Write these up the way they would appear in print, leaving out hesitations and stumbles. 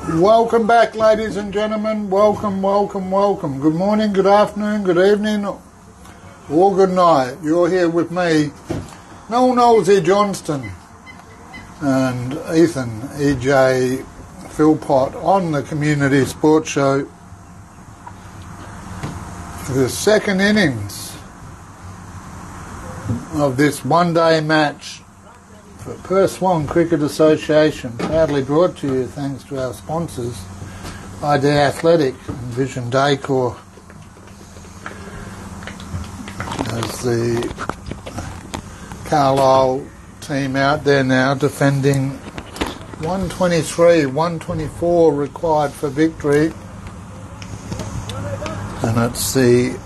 Welcome back, ladies and gentlemen. Welcome. Good morning, good afternoon, good evening, or good night. You're here with me, Noel Knowlesy Johnston, and Ethan EJ Philpott on the Community Sports Show for the second innings of this one-day match for Perth Swan Cricket Association, proudly brought to you thanks to our sponsors, ID Athletic and Vision Decor, as the Carlisle team out there now defending 123, 124 required for victory, and it's the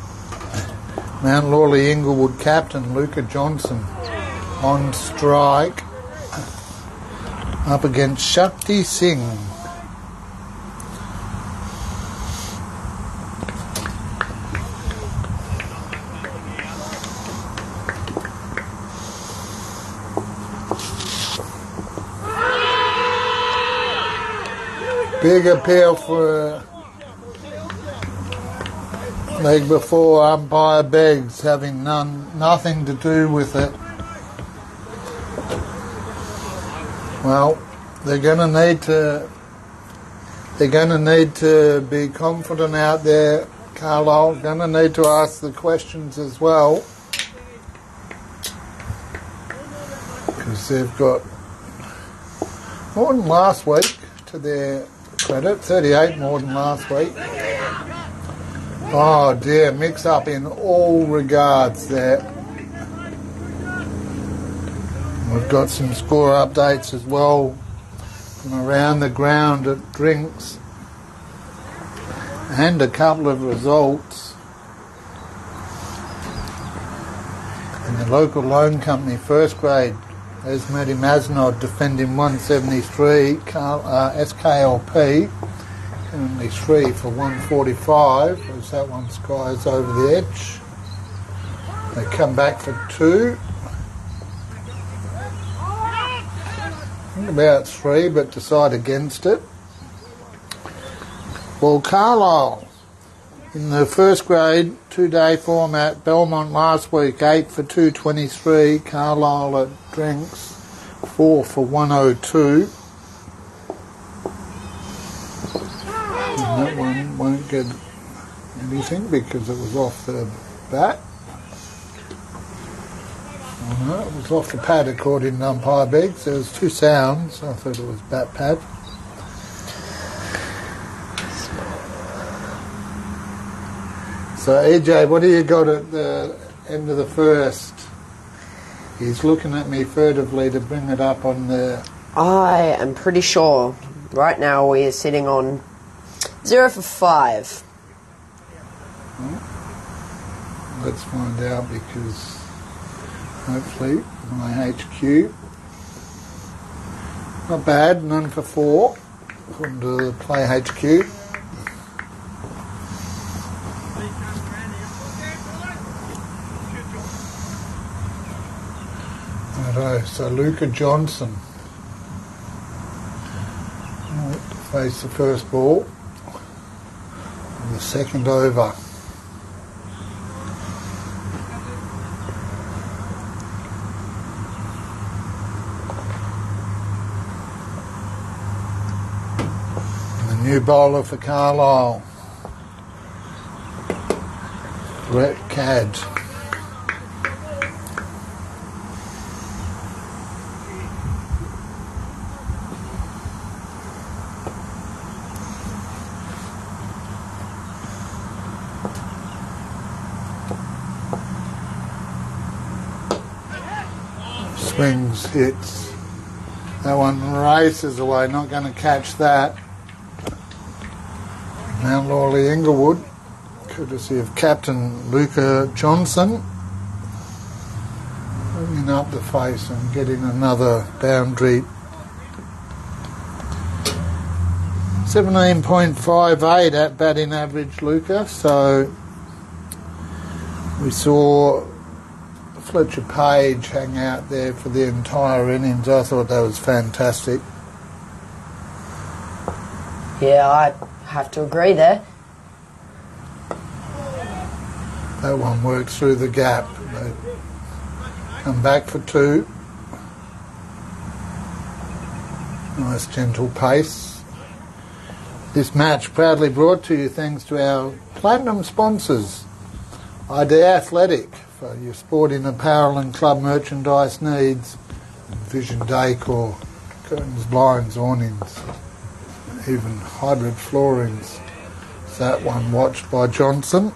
Mount Lawley Inglewood captain Luca Johnson on strike up against Shakti Singh. Big appeal for leg before umpire Beggs, having nothing to do with it. Well, they're going to need to be confident out there. Carlisle going to need to ask the questions as well, because they've got more than last week, to their credit, 38 more than last week. Oh dear, mix up in all regards there. We've got some score updates as well from around the ground at drinks, and a couple of results in the local loan company first grade. There's Matty Masnod defending 173, SKLP currently 3 for 145 as that one skies over the edge. They come back for 2. About 3, but decide against it. Well, Carlisle in the first grade 2-day format, Belmont last week 8 for 223, Carlisle at drinks 4 for 102. And that one won't get anything because it was off the bat. Oh no, it was off the pad according to umpire Beggs. There was 2 sounds. I thought it was bat pad. So EJ, what do you got at the end of the first? He's looking at me furtively to bring it up on the... I am pretty sure right now we are sitting on 0 for 5. Well, let's find out, because hopefully my HQ, not bad, none for 4 according to the play HQ. Righto, so Luca Johnson to face the first ball of the second over. New bowler for Carlisle, Brett Cadd. Swings, hits. That one races away, not going to catch that. Mount Lawley Inglewood, courtesy of Captain Luca Johnson, bringing up the face and getting another boundary. 17.58 at batting average, Luca. So we saw Fletcher Page hang out there for the entire innings. I thought that was fantastic. Yeah, I have to agree there. That one worked through the gap. They come back for 2. Nice gentle pace. This match proudly brought to you thanks to our platinum sponsors. ID Athletic for your sporting apparel and club merchandise needs. Vision Decor, curtains, blinds, awnings, even hybrid floorings. That one watched by Johnson.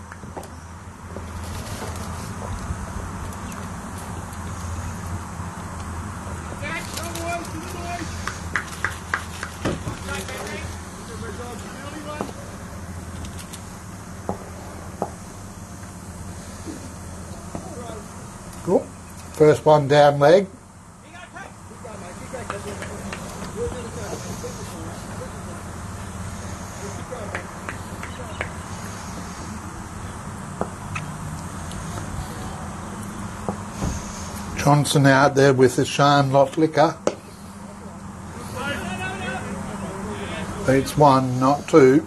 Cool. First one down leg. Johnson out there with the Sean Lotlicker. Beats 1, not 2.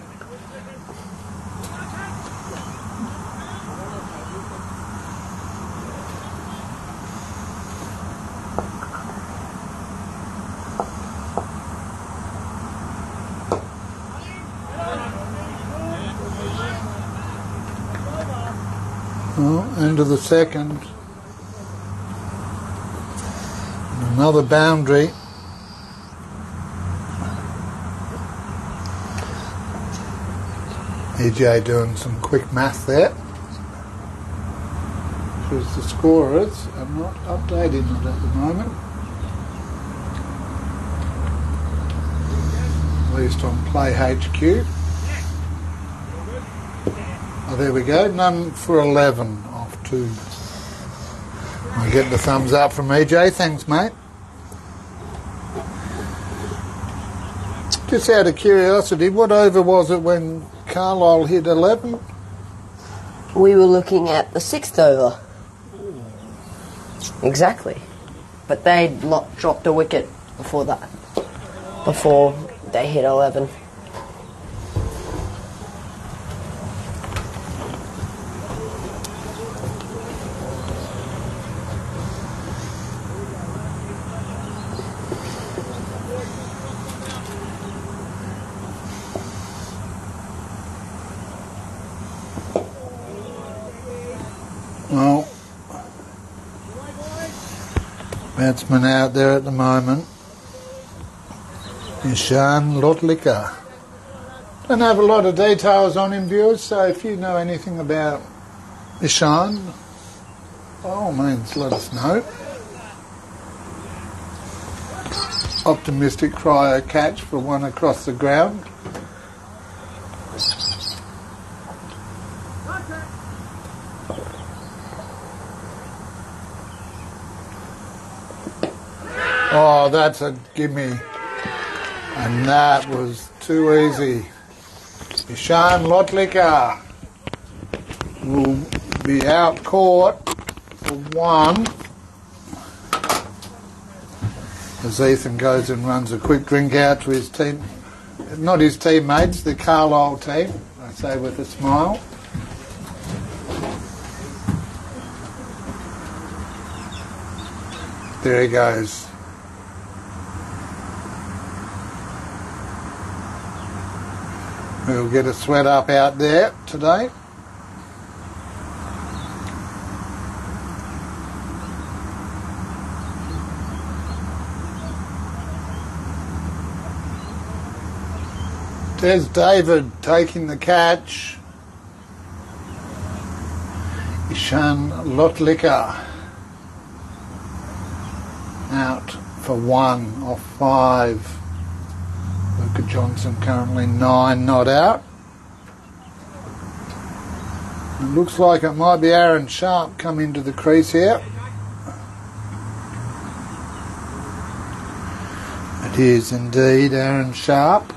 Well, end of the second. Another boundary. EJ doing some quick math there. Because the scorers are not updating it at the moment. At least on Play HQ. Oh, there we go. None for 11 off 2. I get the thumbs up from EJ. Thanks, mate. Just out of curiosity, what over was it when Carlisle hit 11? We were looking at the 6th over. Exactly. But they'd dropped a wicket before that. Before they hit 11. Well, batsman out there at the moment is Sean Lotlicker. Don't have a lot of details on him, viewers, so if you know anything about Ishan, by all means let us know. Optimistic cryo catch for 1 across the ground. Oh, that's a gimme. And that was too easy. Ishan Lotlicker will be out caught for 1. As Ethan goes and runs a quick drink out to his team. Not his teammates, the Carlisle team, I say with a smile. There he goes. We'll get a sweat up out there today. There's David taking the catch. Ishan Lotlicker out for 1 off 5. Luca Johnson currently 9 not out. It looks like it might be Aaron Sharp come into the crease here. It is indeed Aaron Sharp.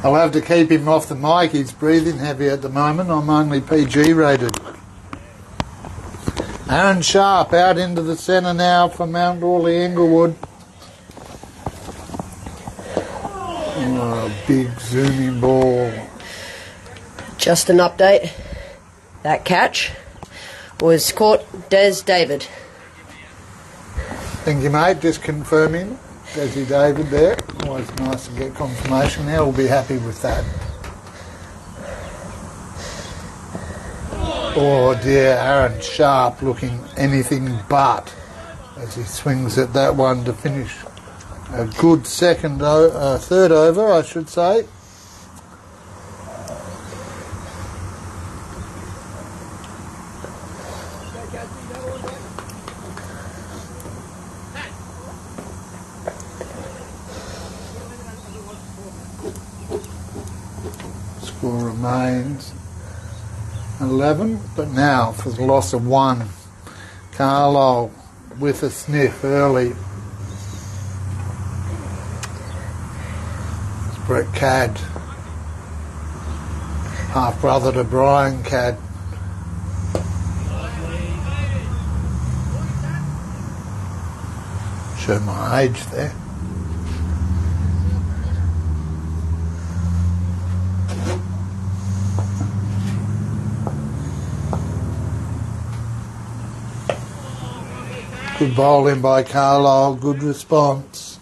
I'll have to keep him off the mic. He's breathing heavy at the moment. I'm only PG rated. Aaron Sharp out into the centre now for Mount Lawley Inglewood. Oh, a big zooming ball. Just an update. That catch was caught Des David. Thank you, mate. Just confirming. Desi David there. Always nice to get confirmation there. We'll be happy with that. Oh dear, Aaron Sharp looking anything but as he swings at that one to finish a good third over, I should say. Score remains 11, but now for the loss of 1. Carlisle with a sniff early. It's Brett Cadd, half brother to Brian Cadd. Show my age there. Good bowling by Carlisle, good response.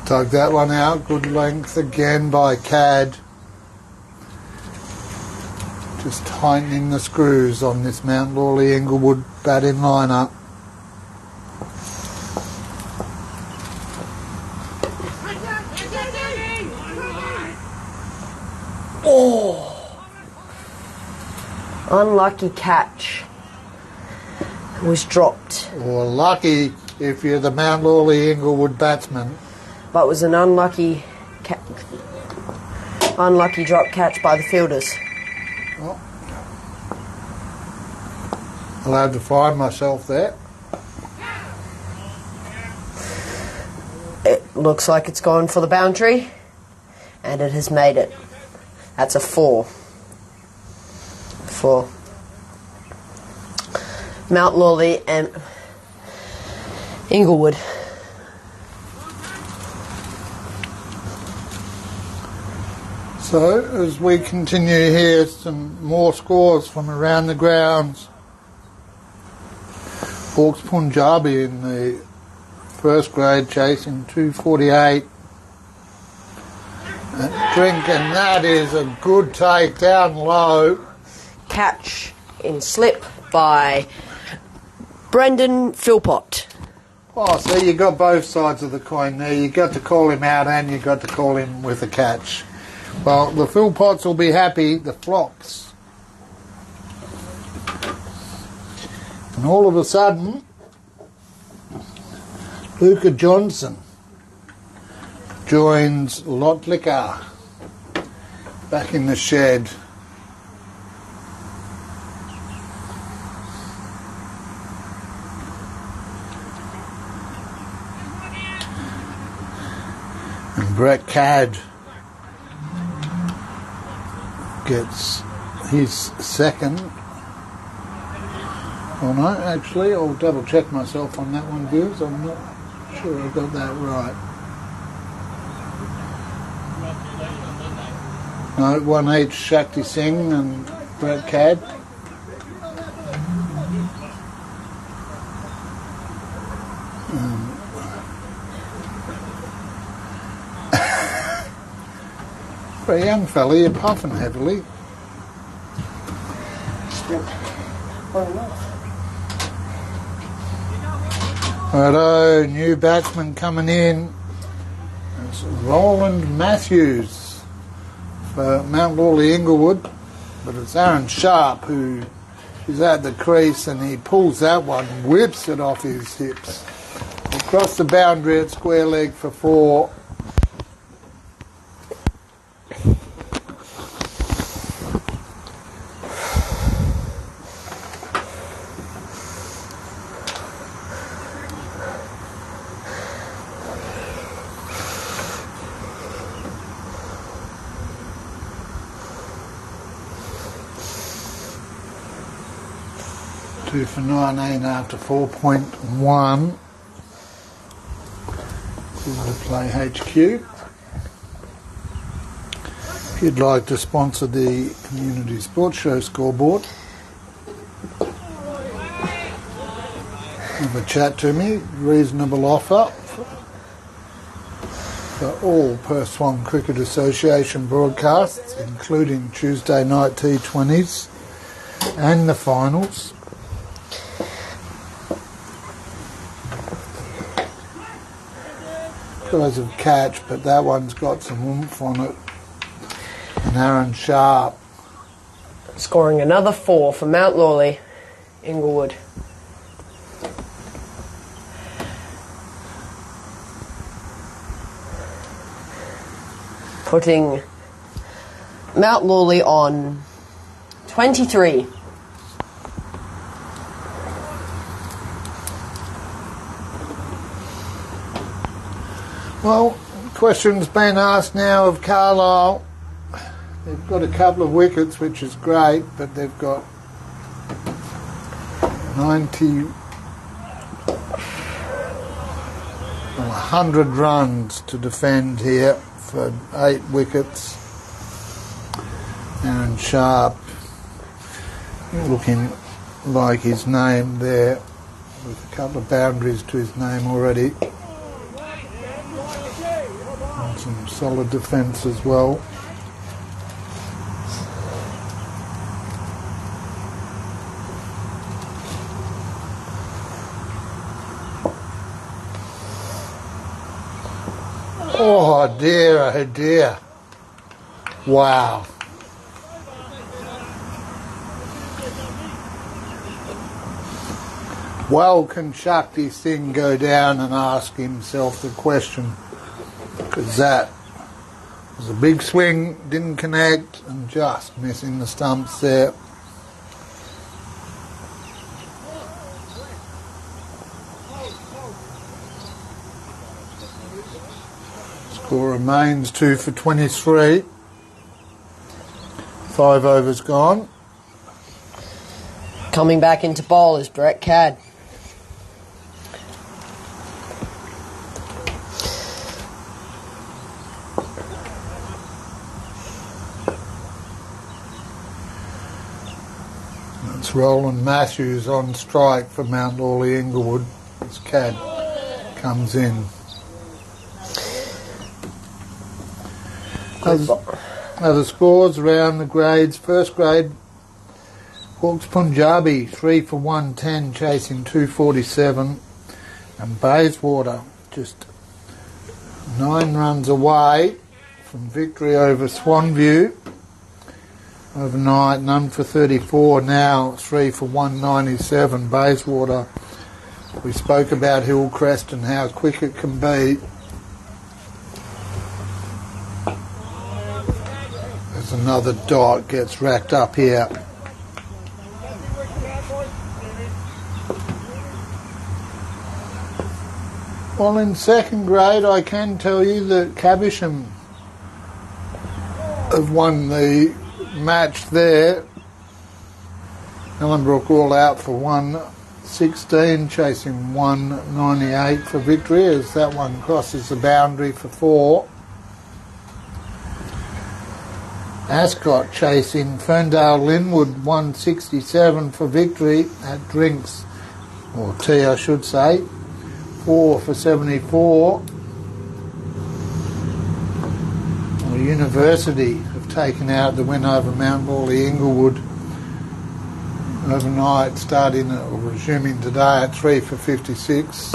Dug that one out, good length again by Cadd. Just tightening the screws on this Mount Lawley Inglewood batting lineup. Oh! Unlucky catch. It was dropped. Or lucky if you're the Mount Lawley Inglewood batsman. But it was an unlucky drop catch by the fielders. Oh. Allowed to find myself there. It looks like it's gone for the boundary, and it has made it. That's a 4 for Mount Lawley and Inglewood. So, as we continue here, some more scores from around the grounds. Hawks Punjabi in the first grade chasing 248. Drink, and that is a good take down low. Catch in slip by Brendan Philpott. Oh, so you got both sides of the coin there. You got to call him out and you got to call him with a catch. Well, the Philpotts will be happy, the flops. And all of a sudden, Luca Johnson joins Lotlicker back in the shed. And Brett Cadd gets his second. Oh no, actually, I'll double check myself on that one, viewers. I'm not sure I got that right. No, 1 each, Shakti Singh and Brett Cadd. For a young fella, you're puffing heavily. Righto, new batsman coming in. It's Roland Matthews for Mount Lawley Inglewood, but it's Aaron Sharp who is at the crease and he pulls that one, whips it off his hips. Across the boundary at square leg for 4. 2 for 19 after 4.1. To play HQ. If you'd like to sponsor the Community Sports Show scoreboard, have a chat to me. Reasonable offer for all Perth Swan Cricket Association broadcasts, including Tuesday night T20s and the finals. Guys of catch, but that one's got some oomph on it. And Aaron Sharp Scoring another 4 for Mount Lawley, Inglewood. Putting Mount Lawley on 23. Well, question's been asked now of Carlisle. They've got a couple of wickets, which is great, but they've got 100 runs to defend here for 8 wickets. Aaron Sharp looking like his name there, with a couple of boundaries to his name already. And some solid defence as well. Oh dear, oh dear. Wow. Well, can Shakti Singh go down and ask himself the question? Because that was a big swing, didn't connect, and just missing the stumps there. Score remains 2 for 23. 5 overs gone. Coming back into bowl is Brett Cadd. It's Roland Matthews on strike for Mount Lawley Inglewood as Cadd comes in. Other scores around the grades. First grade, Hawks Punjabi 3 for 110, chasing 247, and Bayswater just 9 runs away from victory over Swanview overnight. None for 34 now, 3 for 197. Bayswater, we spoke about Hillcrest and how quick it can be. Another dot gets racked up here. Well, in second grade, I can tell you that Caversham have won the match there. Ellenbrook all out for 116, chasing 198 for victory as that one crosses the boundary for 4. Ascot chasing Ferndale Linwood 167 for victory at drinks, or tea I should say, 4 for 74. The University have taken out the win over Mount Lawley Inglewood overnight, starting or resuming today at 3 for 56.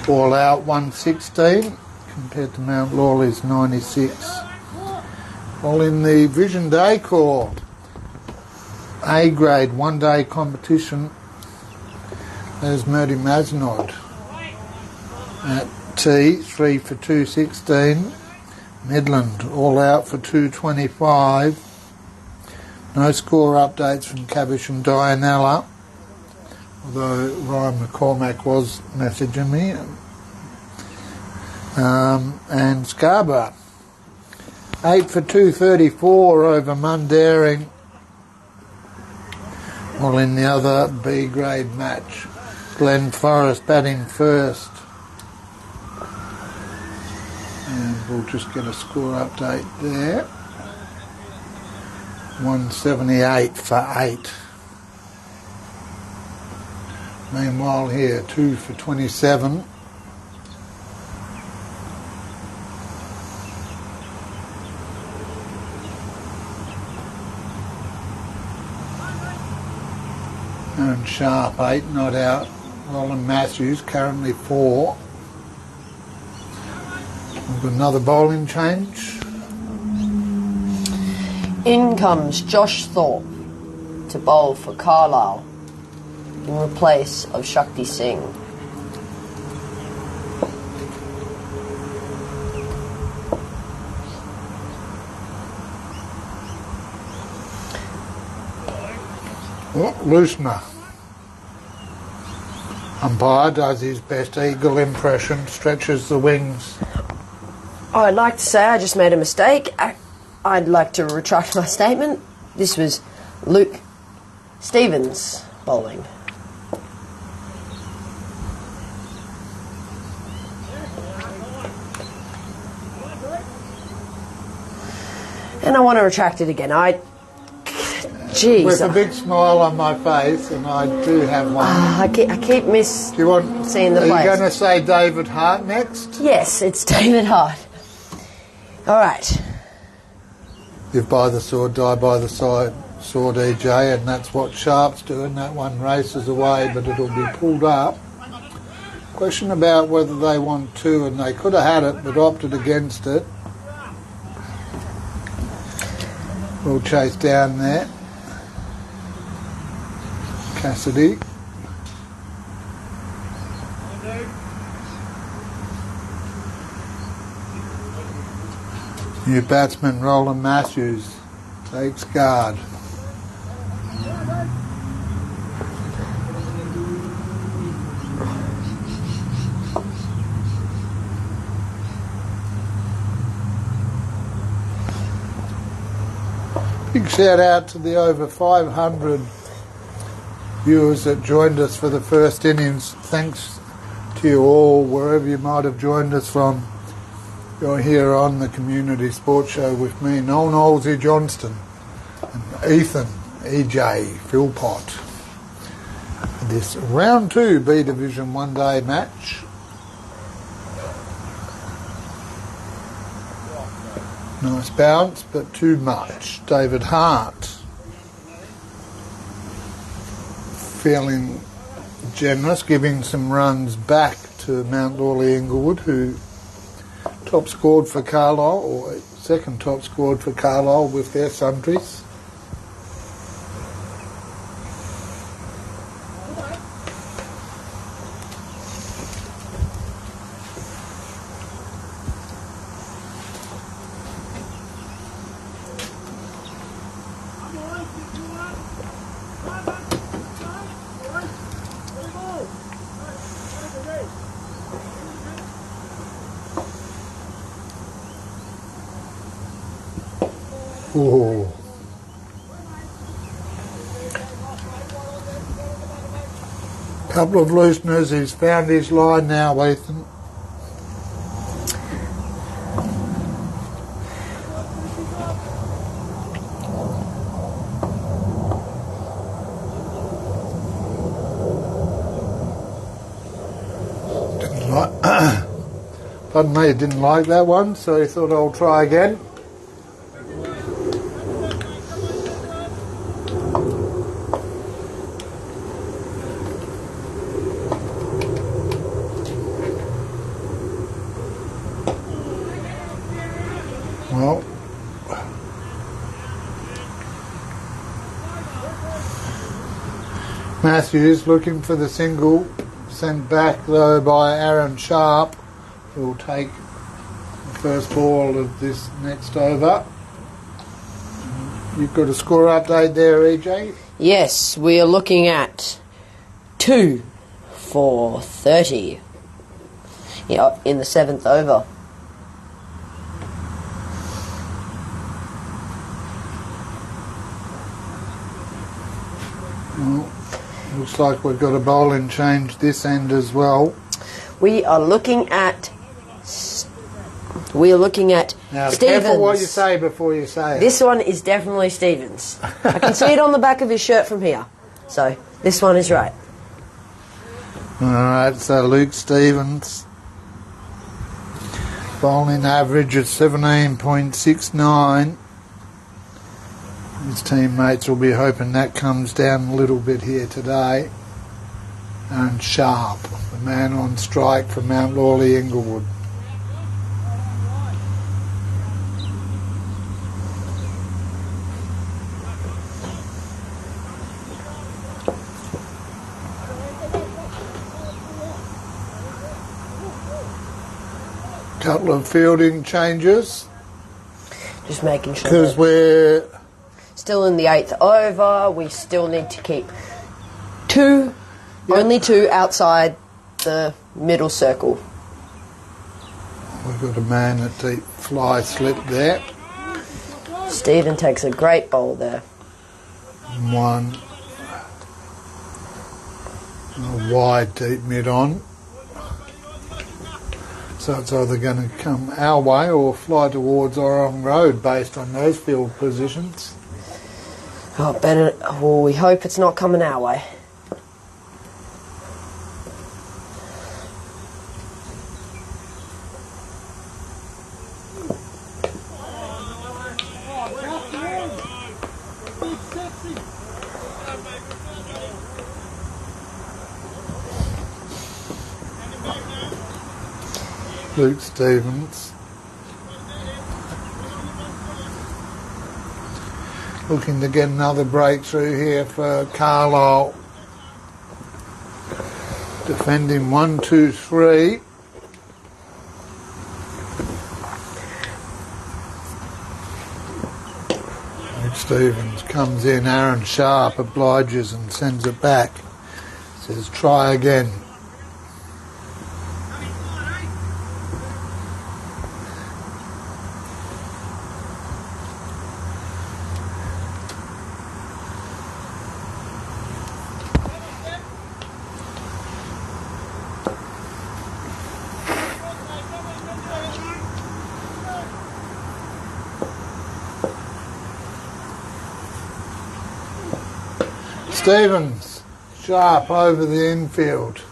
All out 116 compared to Mount Lawley's 96. Well, in the Vision Day Corps, A grade one-day competition, there's Murdy Masnod at T, 3 for 216. Midland all out for 225. No score updates from Cavish and Dianella, although Ryan McCormack was messaging me. And Scarborough 8 for 234 over Mundaring. Well, in the other B grade match, Glen Forest batting first. And we'll just get a score update there. 178 for 8. Meanwhile here, 2 for 27. And Sharp 8 not out. Roland Matthews currently 4. We've got another bowling change. In comes Josh Thorpe to bowl for Carlisle in replace of Shakti Singh. Oh, Loosener. Umpire does his best eagle impression, stretches the wings. I'd like to say I just made a mistake. I'd like to retract my statement. This was Luke Stevens bowling. And I want to retract it again. Jeez. With a big smile on my face, and I do have one. I keep Do you want? seeing the Are place. you going to say David Hart next? Yes, it's David Hart. All right. Live by the sword, die by the sword, EJ, and that's what Sharp's doing. That one races away, but it'll be pulled up. Question about whether they want 2, and they could have had it, but opted against it. We'll chase down there. Cassidy. New batsman Roland Matthews takes guard. Big shout out to the over 500 viewers that joined us for the first innings. Thanks to you all, wherever you might have joined us from. You're here on the Community Sports Show with me, Noel Knowlesy Johnston, and Ethan, EJ, Philpott. This round 2 B Division 1 day match. Nice bounce, but too much. David Hart feeling generous, giving some runs back to Mount Lawley Inglewood, who top scored for Carlisle, or second top scored for Carlisle with their sundries. Ooh. Couple of looseners, he's found his line now, Ethan. Didn't like, pardon me, didn't like that one, so he thought I'll try again. Well, Matthews looking for the single, sent back though by Aaron Sharp, who will take the first ball of this next over. You've got a score update there, EJ? Yes, we are looking at 2 for 30 in the 7th over. Well, looks like we've got a bowling change this end as well. We are looking at. Now, Stevens. careful what you say before you say it. This one is definitely Stevens. I can see it on the back of his shirt from here. So this one is right. Alright, so Luke Stevens. Bowling average at 17.69. His teammates will be hoping that comes down a little bit here today. And Sharp, the man on strike from Mount Lawley, Inglewood. Couple of fielding changes. Just making sure. Because we're still in the 8th over. We still need to keep only two outside the middle circle. We've got a man at deep fly slip there. Stephen takes a great bowl there. One. A wide deep mid on. So it's either going to come our way or fly towards Orong Road based on those field positions. Oh, we hope it's not coming our way. Luke Stevens. Looking to get another breakthrough here for Carlisle. Defending 1, 2, 3. Luke Stevens comes in, Aaron Sharp obliges and sends it back. Says try again. Stevens, Sharp over the infield.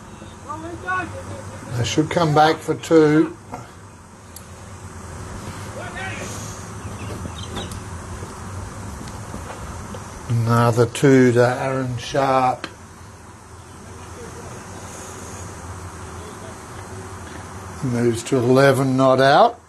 They should come back for 2. Another 2 to Aaron Sharp. Moves to 11, not out.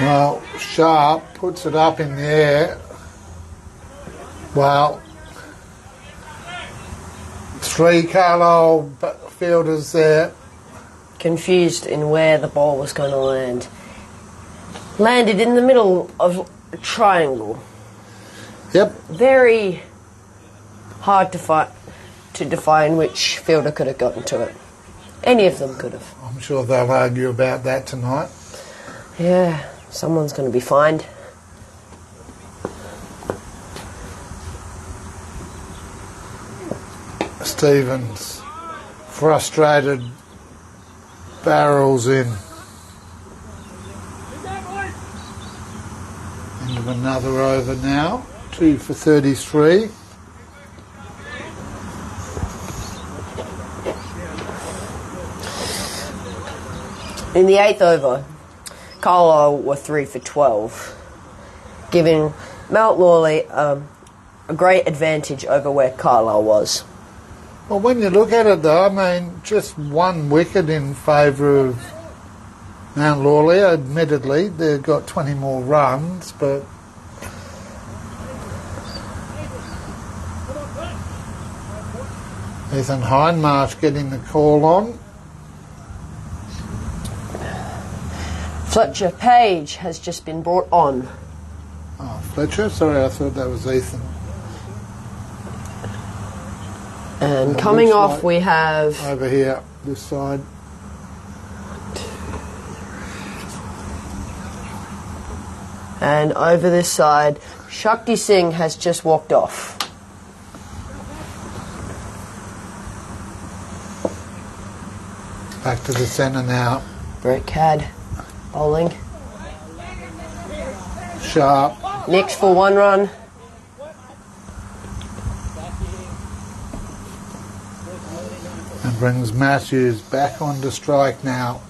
Well, Sharp puts it up in the air. Well, 3 Carlisle fielders there. Confused in where the ball was going to land. Landed in the middle of a triangle. Yep. Very hard to define which fielder could have gotten to it. Any of them could have. I'm sure they'll argue about that tonight. Yeah, someone's going to be fined. Stevens, frustrated, barrels in. End of another over now. 2 for 33. In the 8th over, Carlisle were 3 for 12, giving Mount Lawley a great advantage over where Carlisle was. Well, when you look at it though, I mean, just 1 wicket in favour of Mount Lawley. Admittedly, they've got 20 more runs, but Ethan Hindmarsh getting the call on. Fletcher Page has just been brought on. Oh, Fletcher? Sorry, I thought that was Ethan. And It coming looks off, like we have over here, this side. and over this side, Shakti Singh has just walked off. Back to the centre now. Brett Cadd bowling. Sharp. Nicks for 1 run. And brings Matthews back onto strike now.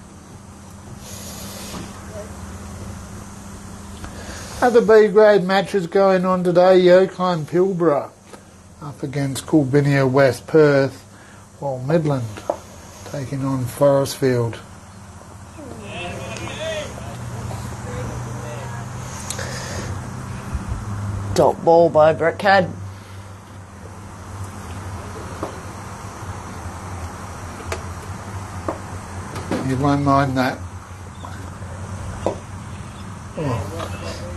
Other B-grade matches going on today. Yokine Pilbara up against Coolbinia West Perth, while Midland taking on Forestfield. Dot ball by Brett Cadd. You won't mind that.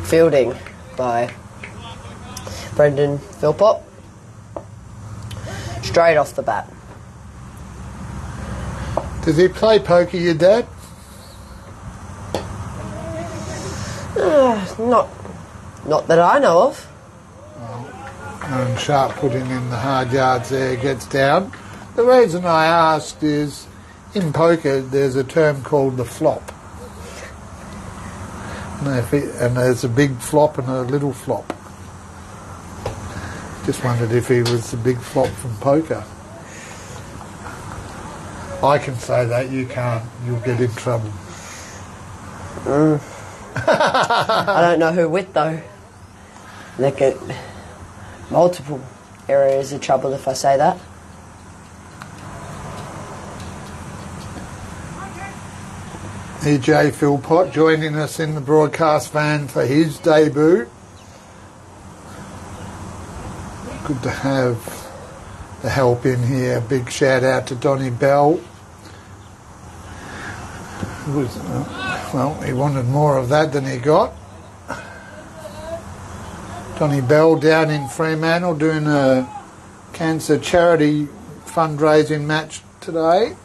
Fielding by Brendan Philpott. Straight off the bat. Does he play poker, your dad? Not that I know of. And Sharp putting in the hard yards there, gets down. The reason I asked is, in poker there's a term called the flop. And there's a big flop and a little flop. Just wondered if he was the big flop from poker. I can say that, you can't. You'll get in trouble. I don't know who with though. They get multiple areas of trouble if I say that. EJ Philpott joining us in the broadcast van for his debut. Good to have the help in here. Big shout out to Donnie Bell. Well, he wanted more of that than he got. Donnie Bell down in Fremantle doing a cancer charity fundraising match today.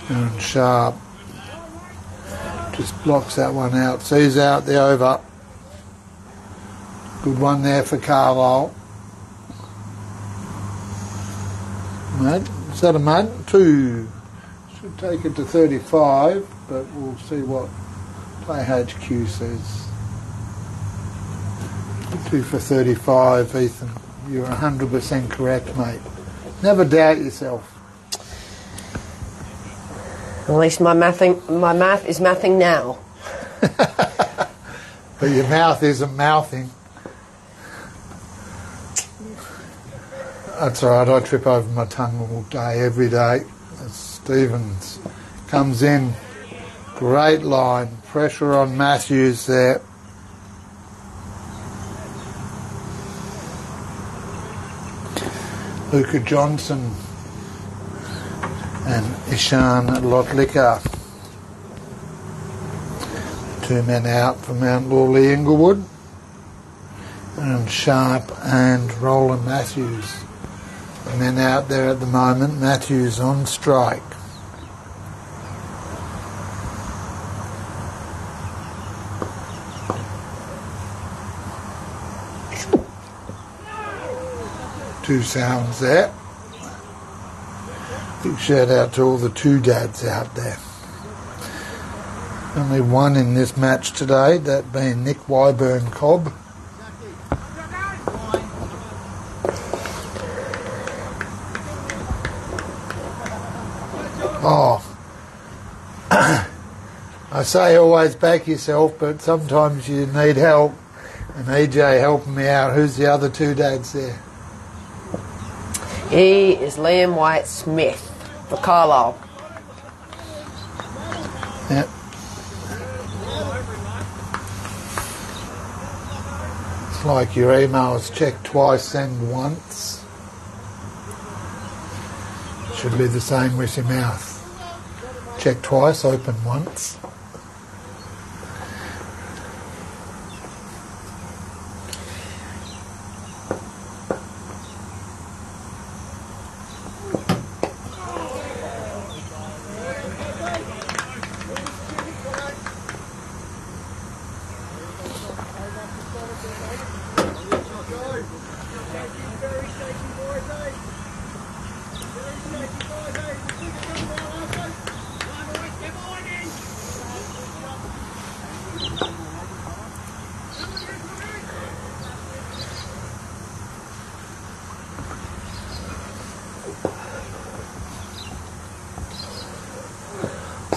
And Sharp just blocks that one out. Sees out the over. Good one there for Carlisle. Mate, is that a mate? 2. Should take it to 35, but we'll see what Play HQ says. 2 for 35, Ethan. You're 100% correct, mate. Never doubt yourself. At least my math is mathing now. But your mouth isn't mouthing. That's all right, I trip over my tongue all day, every day. Stevens comes in, great line, pressure on Matthews there. Luca Johnson and Ishan Lotlika. 2 men out for Mount Lawley Inglewood. And Sharp and Roland Matthews. And then out there at the moment, Matthews on strike. Two sounds there. Big shout out to all the 2 dads out there. Only one in this match today, that being Nick Wyburn-Cobb. Oh, I say always back yourself, but sometimes you need help. And EJ helping me out. Who's the other 2 dads there? He is Liam White-Smith for Carlisle. Yep. It's like your emails, check twice, send once. Should be the same with your mouth. Check twice, open once.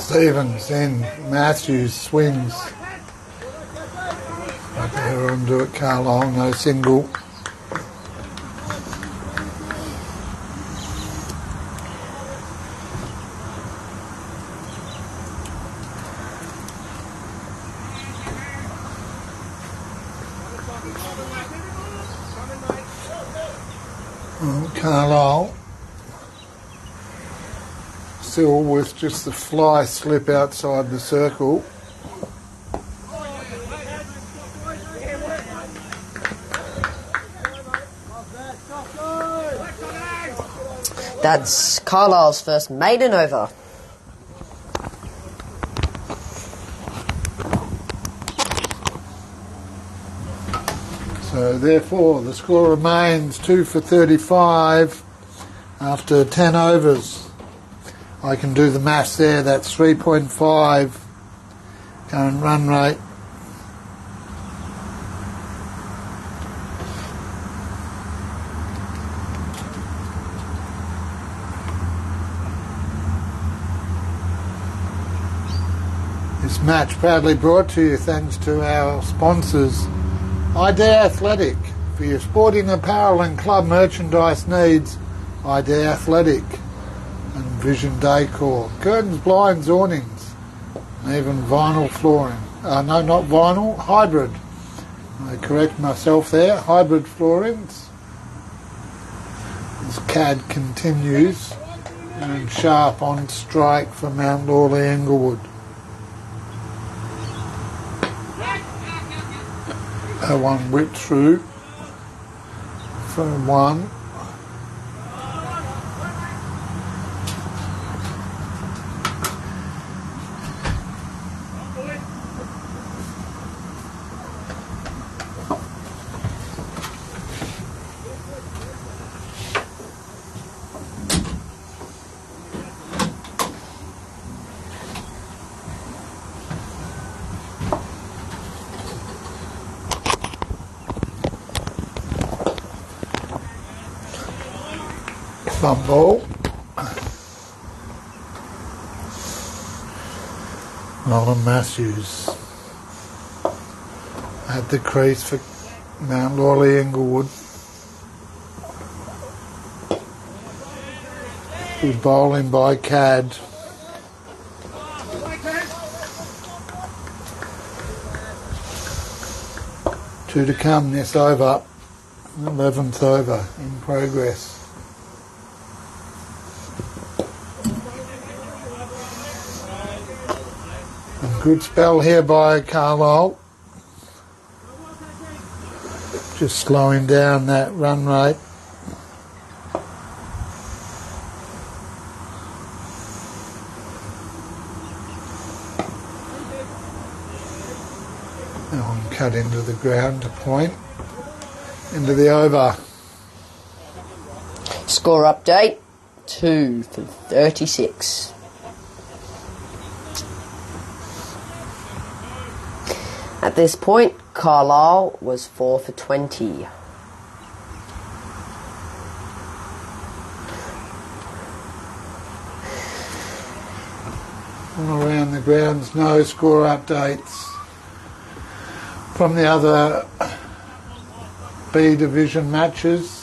Stevens in, Matthews swings. Right there onto it, Carlisle, no single. Carlisle still with just the fly slip outside the circle. That's Carlisle's first maiden over. So therefore the score remains 2 for 35 after 10 overs. I can do the maths there, that's 3.5 current run rate. This match proudly brought to you thanks to our sponsors, Idea Athletic. For your sporting apparel and club merchandise needs, Idea Athletic. And Vision Decor. Curtains, blinds, awnings, and even vinyl flooring. No, not vinyl, hybrid. I correct myself there, hybrid floorings. As CAD continues, and sharp on strike for Mount Lawley, Inglewood. That one whipped through for one. Bumble. Nolan Matthews at the crease for Mount Lawley, Inglewood. Good bowling by Cad. Two to come this over. 11th over in progress. Good spell here by Carlisle. Just slowing down that run rate. That one cut into the ground to point. Into the over. Score update, 2 for 36. At this point, Carlisle was 4 for 20. All around the grounds, no score updates from the other B division matches.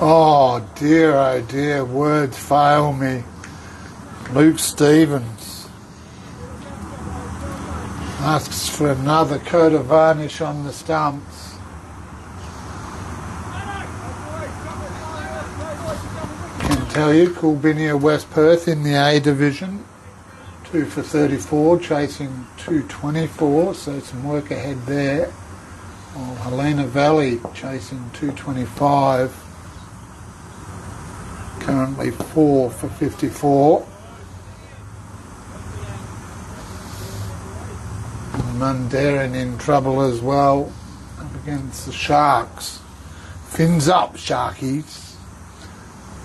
Oh dear, words fail me. Luke Stevens asks for another coat of varnish on the stumps. Can tell you, Coolbinia West Perth in the A division, 2 for 34, chasing 224, so some work ahead there. While Helena Valley chasing 225. Currently 4 for 54. And Mundarin in trouble as well up against the Sharks. Fins up, Sharkies.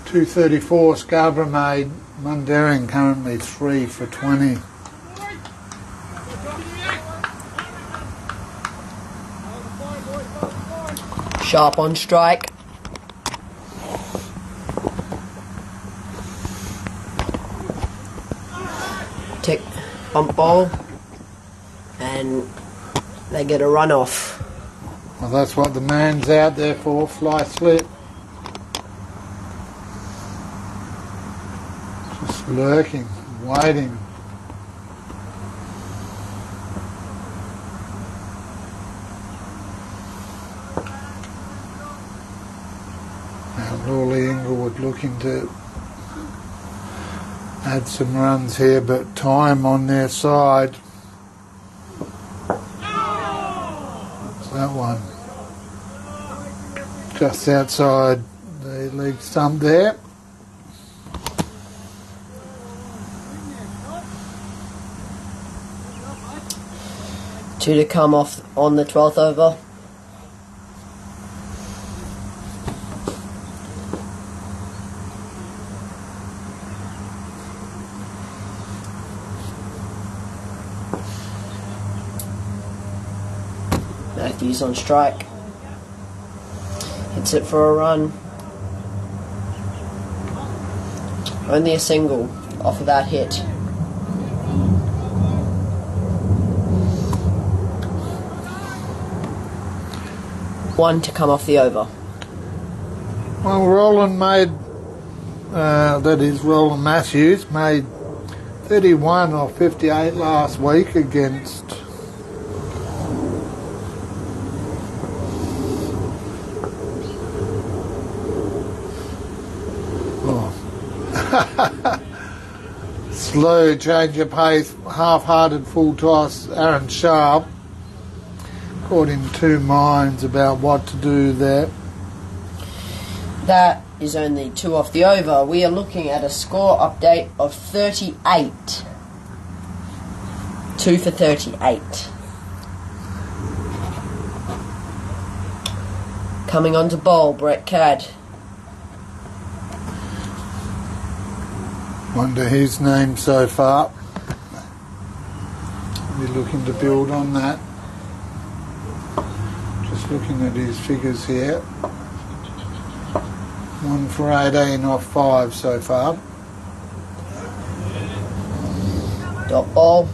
234 Scarborough made. Mundaring currently 3 for 20. Sharp on strike. Tick, bump ball, and they get a run off. Well, that's what the man's out there for, fly slip. Just lurking, waiting. Now Lawley Inglewood looking to add some runs here, but time on their side. What's that one? Just outside the leg stump there. Two to come off on the 12th over. Matthews on strike. Hits it for a run. Only a single off of that hit. One to come off the over. Well, Roland made, that is Roland Matthews, made 31 or 58 last week against slow change of pace, half-hearted full toss, Aaron Sharp. Caught in two minds about what to do there. That is only two off the over. We are looking at a score update of 38. 2 for 38. Coming on to bowl, Brett Cadd. Wonder his name so far. We're looking to build on that. Just looking at his figures here. 1 for 18 off 5 so far. Dot ball.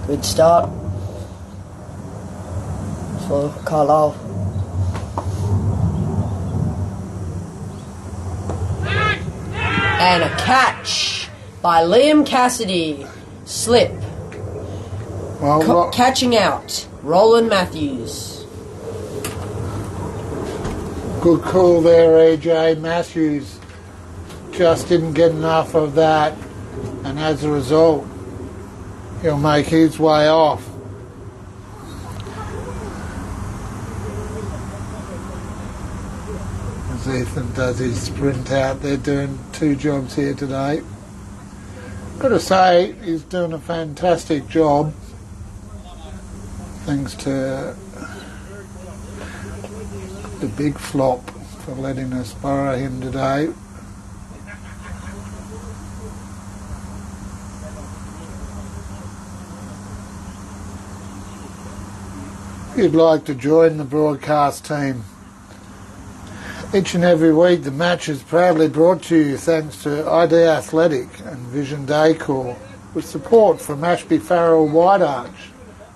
Good start for Carlisle. And a catch by Liam Cassidy. Slip. Well, Catching out. Roland Matthews. good call there, AJ. Matthews just didn't get enough of that, and as a result, he'll make his way off. As Ethan does his sprint out, they're doing two jobs here today. Got to say, he's doing a fantastic job, thanks to the big flop for letting us borrow him today. If you'd like to join the broadcast team, each and every week the match is proudly brought to you thanks to ID Athletic and Vision Decor, with support from Ashby Farrell White Arch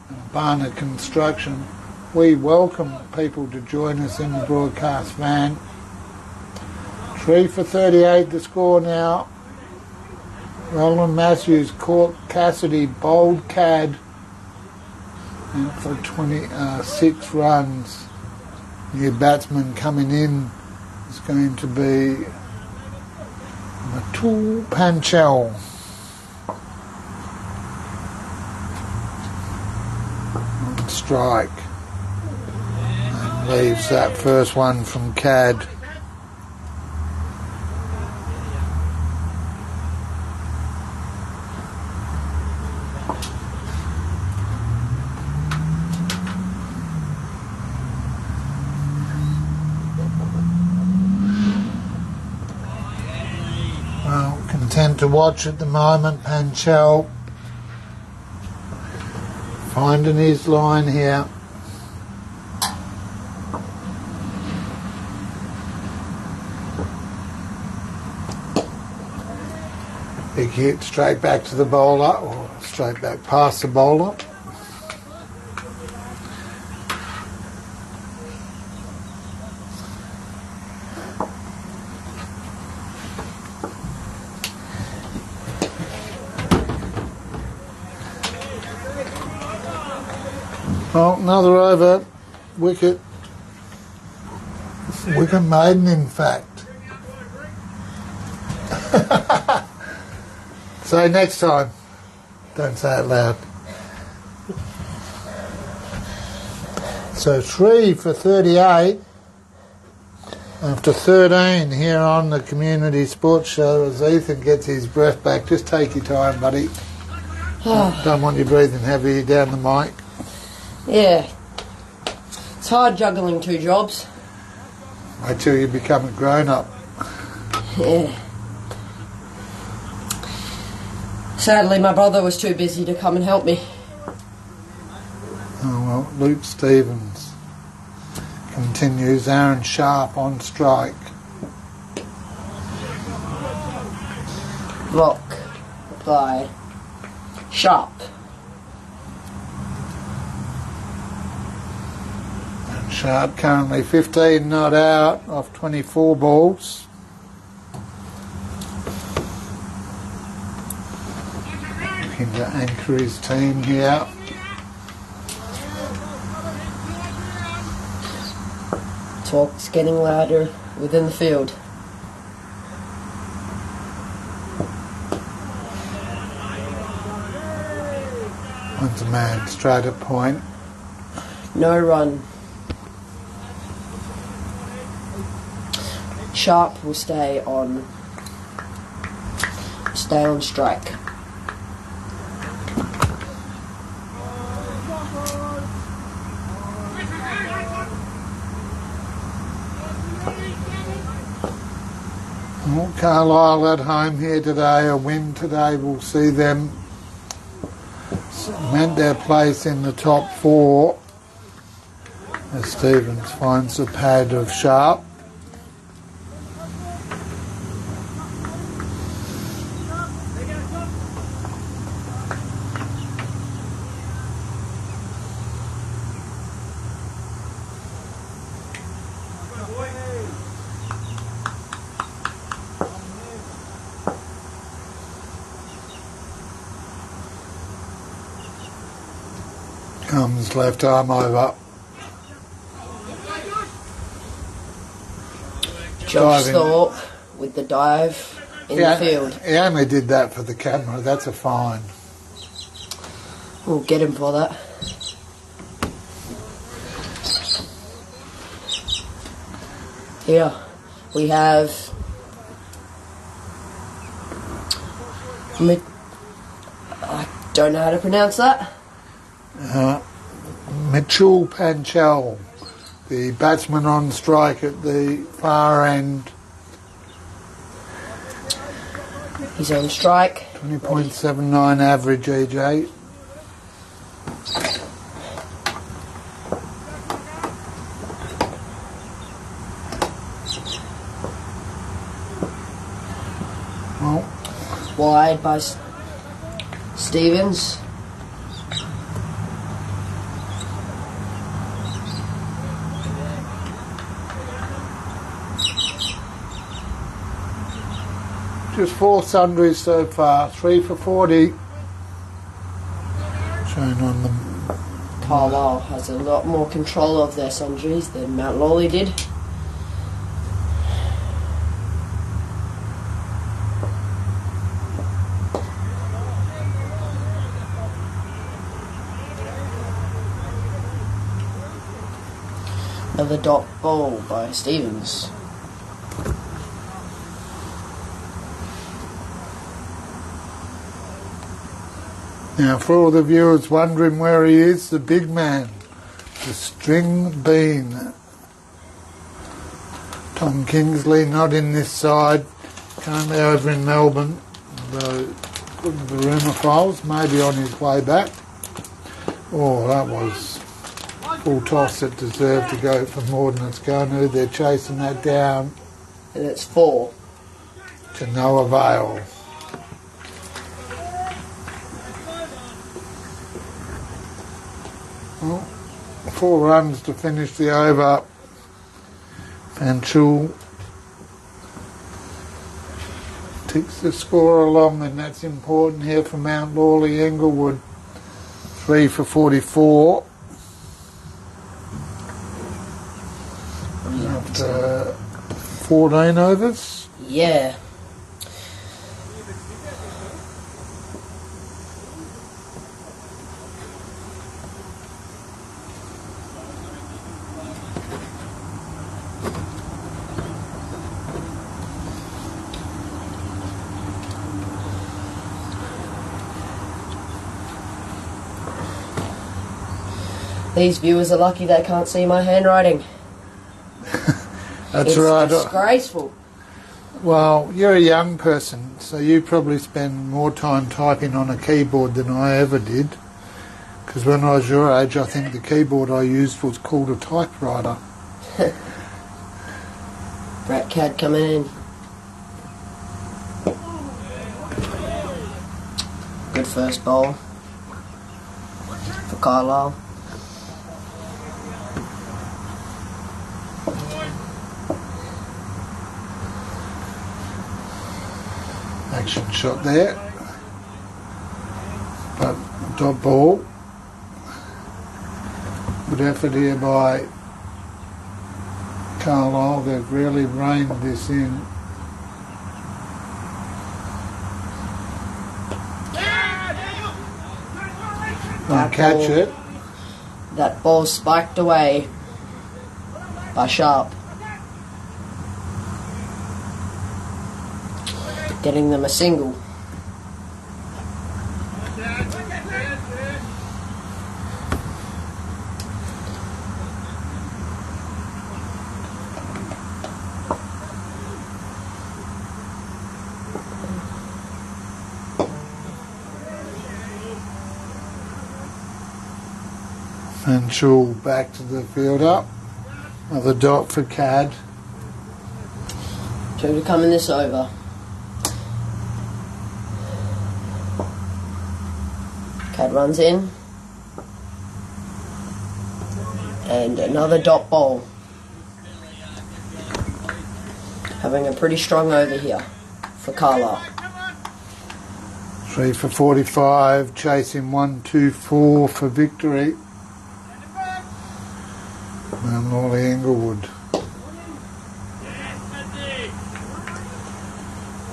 and Barnett Construction. We welcome people to join us in the broadcast van. 3 for 38 the score now. Roland Matthews caught Cassidy, bowled Cadd, and for 26 runs. New batsman coming in is going to be Matul Panchal. On strike. And leaves that first one from Cadd. to watch at the moment, Panchal. Finding his line here. Big hit straight back to the bowler, or straight back past the bowler. Oh, another over, wicket. Wicket maiden, in fact. So next time, don't say it loud. So 3 for 38 after 13 here on the Community Sports Show as Ethan gets his breath back. Just take your time, buddy. Don't want you breathing heavy down the mic. Yeah. It's hard juggling 2 jobs. Wait till you become a grown-up. Yeah. Sadly, my brother was too busy to come and help me. Oh well, Luke Stevens continues. Aaron Sharp on strike. Block by Sharp. Sharp currently 15 not out off 24 balls. Looking to anchor his team here. Talk's getting louder within the field. One's a man straight at point. No run. Sharp will stay on strike. Well, Carlisle at home here today. A win today will see them cement their place in the top 4 as Stevens finds the pad of Sharp. Comes left arm over. Josh Thorpe with the dive in the field. He only did that for the camera. That's a fine. We'll get him for that. Here we have I don't know how to pronounce that. Mitchell Panchal, the batsman on strike at the far end. He's on strike. 20.79 average, EJ. Well, Wide by Stevens. just 4 sundries so far, 3 for 40. Shown on them. Carlisle has a lot more control of their sundries than Mount Lawley did. Another dot ball by Stevens. Now, for all the viewers wondering where he is, the big man, the string bean. Tom Kingsley not in this side, currently over in Melbourne. the rheumophiles, maybe on his way back. Oh, that was full toss. It deserved to go for more than it's going to. They're chasing that down. And it's 4. To no avail. Well, 4 runs to finish the over. Fanchul ticks the score along, and that's important here for Mount Lawley Inglewood. 3 for 44. After 14 overs. Yeah. These viewers are lucky they can't see my handwriting. That's right. It's disgraceful. Well, you're a young person, so you probably spend more time typing on a keyboard than I ever did. Because when I was your age, I think the keyboard I used was called a typewriter. Brat Cad coming in. Good first bowl for Carlisle. Action shot there. But dot ball. Good effort here by Carlisle. They've really reined this in. Won't catch it. That ball spiked away by Sharp. Getting them a single. Fanchul back to the fielder. Another dot for Cad. 2 to come in this over. Cad runs in. And another dot ball. Having a pretty strong over here for Carlisle. 3 for 45, chasing 1, 2, 4 for victory. And Lawley Inglewood.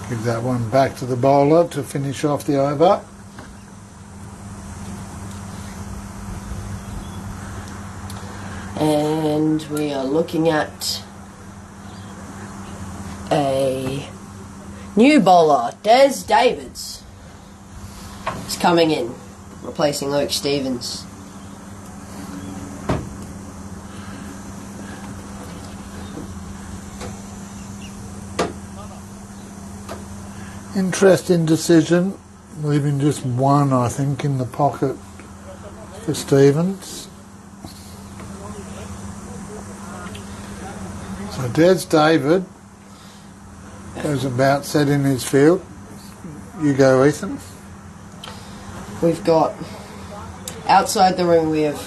Give that one back to the bowler to finish off the over. And we are looking at a new bowler, Des Davids. He's coming in, replacing Luke Stevens. Interesting decision, leaving just 1, I think, in the pocket for Stevens. So Des David goes about setting his field. You go, Ethan. We've got, outside the ring, we have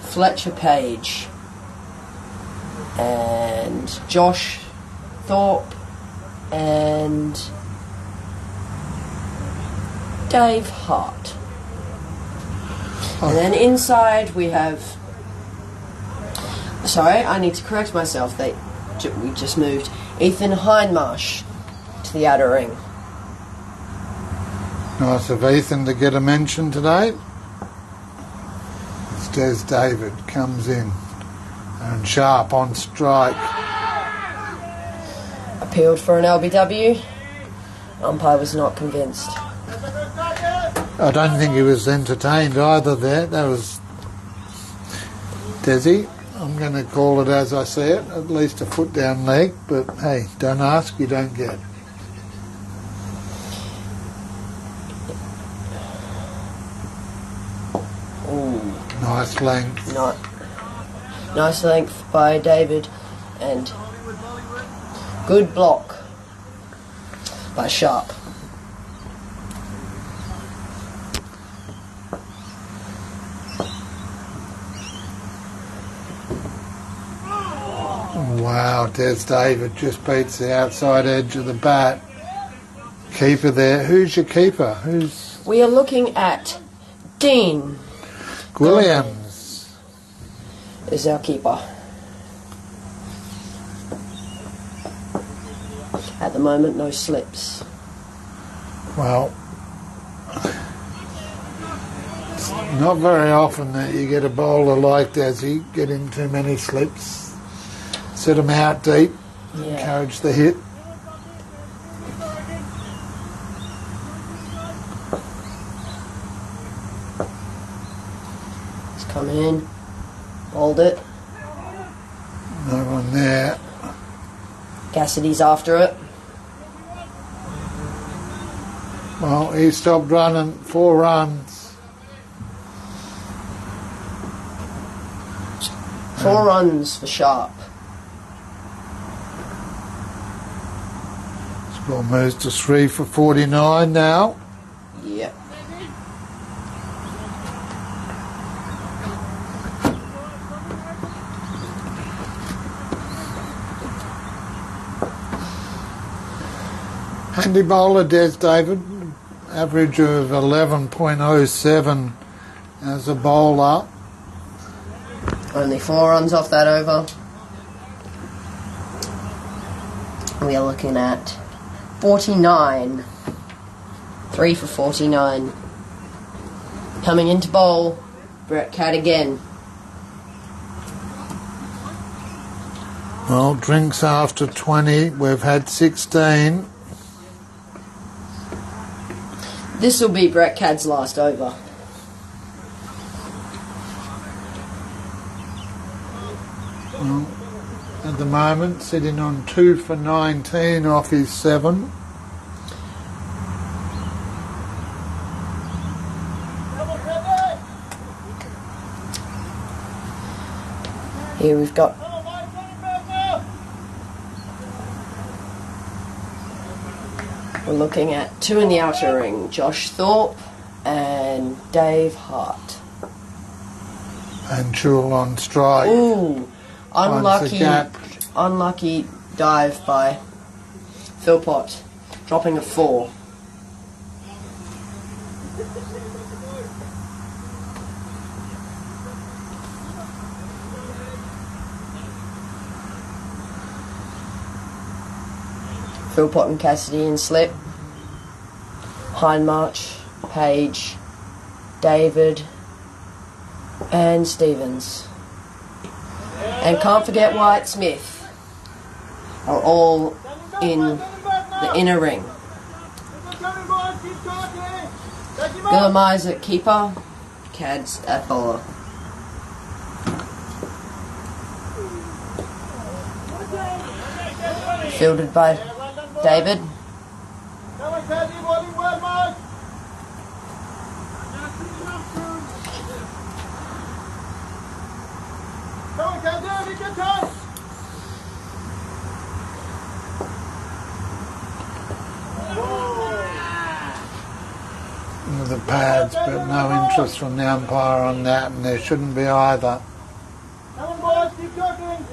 Fletcher Page and Josh Thorpe and Dave Hart. And then inside we have... Sorry, I need to correct myself. We just moved Ethan Hindmarsh to the outer ring. Nice of Ethan to get a mention today. It's Des David comes in and Sharp on strike. Appealed for an LBW. Umpire was not convinced. I don't think he was entertained either there. That was Desi. I'm going to call it as I see it, at least a foot down leg, but hey, don't ask, you don't get. Nice length. Nice length by David, and good block by Sharp. Wow, Des David just beats the outside edge of the bat. Keeper there. Who's your keeper? We are looking at Dean Williams. Is our keeper. At the moment, no slips. Well, it's not very often that you get a bowler like Desi getting too many slips. Set them out deep, encourage the hit. It's coming in, bowled it. No one there. Cassidy's after it. Well, he stopped running, 4 runs. 4 runs for Sharp. Score moves to 3 for 49 now. Yep. Handy bowler Des David, average of 11.07 as a bowler. Only 4 runs off that over. We are looking at 49. 3 for 49. Coming into bowl, Brett Catt again. Well, drinks after 20, we've had 16. This will be Brett Catt's last over. Well, at the moment, sitting on 2 for 19 off his 7. Here we've got we're looking at 2 in the outer ring, Josh Thorpe and Dave Hart. And Chul on strike. Ooh, unlucky dive by Philpott, dropping a 4. Philpott and Cassidy in slip. Hindmarch, Page, David, and Stevens. And can't forget Wyatt Smith are all in the inner ring. Gillamai's at keeper, Cad's at bowler. Fielded by David. The pads, but no interest from the umpire on that, and there shouldn't be either. Come on, boys, keep talking.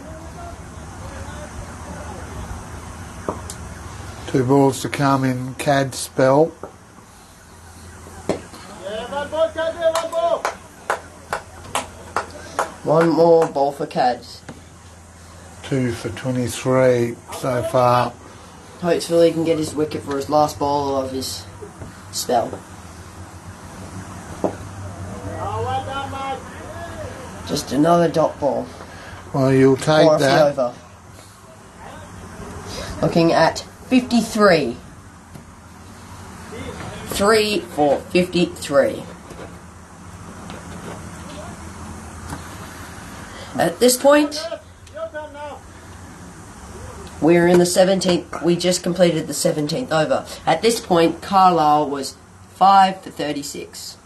2 balls to come in Cad's spell. Yeah, one ball, Cad, one ball. 1 more ball for Cads. 2 for 23 so far. Hopefully he can get his wicket for his last ball of his spell. Oh, well done, mate. Just another dot ball. Well, you'll take Or that. over. Looking at 53. 3 for 53. At this point, Your turn now. we're in the 17th. We just completed the 17th over. At this point, Carlisle was 5 for 36.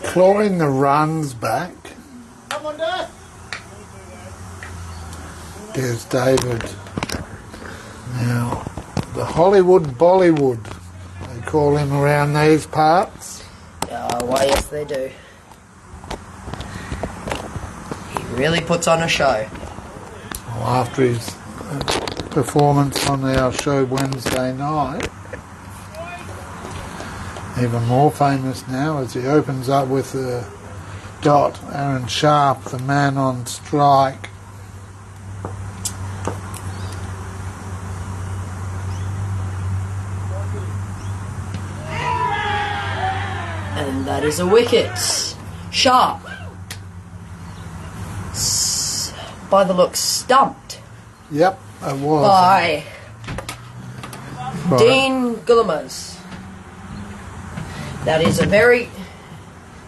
Clawing the runs back. Come on, Dad. There's David. Now, the Hollywood Bollywood, they call him around these parts. Why, yes, they do. He really puts on a show. Well, after his performance on our show Wednesday night, even more famous now as he opens up with a dot. Aaron Sharp, the man on strike. And that is a wicket. Sharp. By the looks, stumped Yep, it was. by Right. Dean Gullimers. That is a very...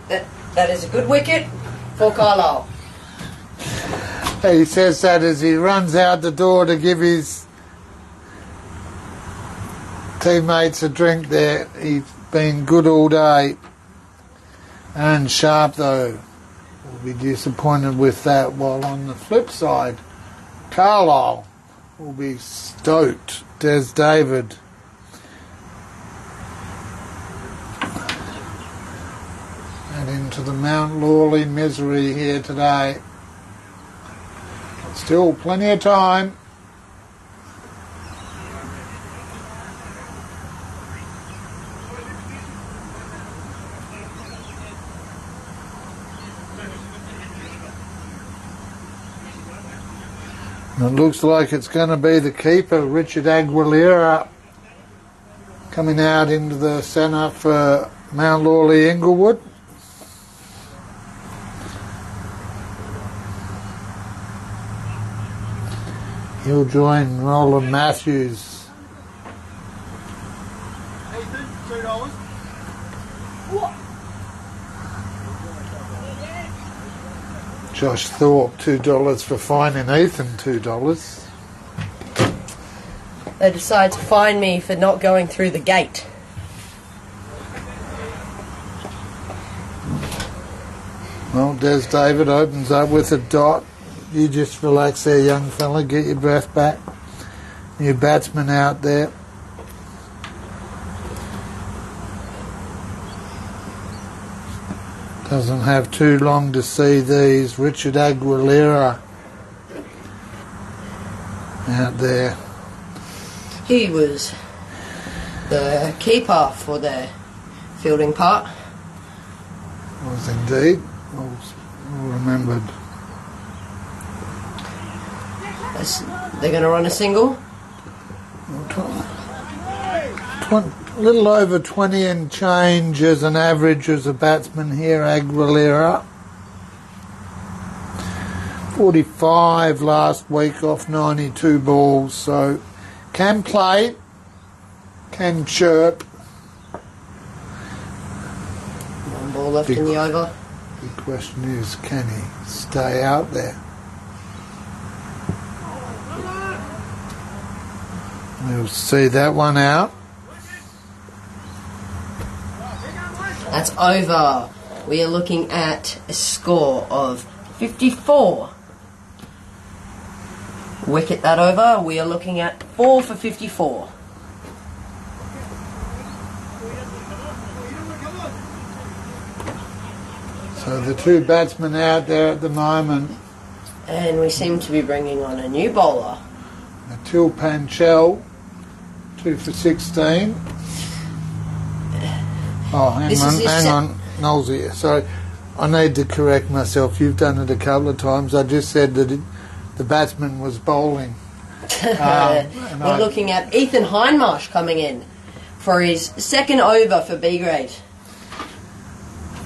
That is a good wicket for Carlisle. He says that as he runs out the door to give his teammates a drink there. He's been good all day. Aaron Sharp, though, will be disappointed with that, while on the flip side, Carlisle will be stoked. Des David. And into the Mount Lawley misery here today. Still plenty of time. And it looks like it's going to be the keeper, Richard Aguilera, coming out into the centre for Mount Lawley Inglewood. He'll join Roland Matthews. Ethan, $2. Josh Thorpe, $2 for fining Ethan $2. They decide to fine me for not going through the gate. Well, Des David opens up with a dot. You just relax there, young fella. Get your breath back. New batsman out there. Doesn't have too long to see these. Richard Aguilera out there. He was the keeper for the fielding part. Was indeed. Well remembered. They're going to run a single. A little over 20 and change as an average as a batsman here, Aguilera. 45 last week off 92 balls, so can play, can chirp. One ball left in the over. The question is, can he stay out there? We'll see that one out. That's over. We are looking at a score of 54. Wicket that over. We are looking at 4 for 54. So the two batsmen out there at the moment. And we seem to be bringing on a new bowler. Matil Panchel, 2 for 16. Oh, hang on, Noel's here. Sorry, I need to correct myself. You've done it a couple of times. I just said that the batsman was bowling. We're looking at Ethan Hindmarsh coming in for his second over for B grade.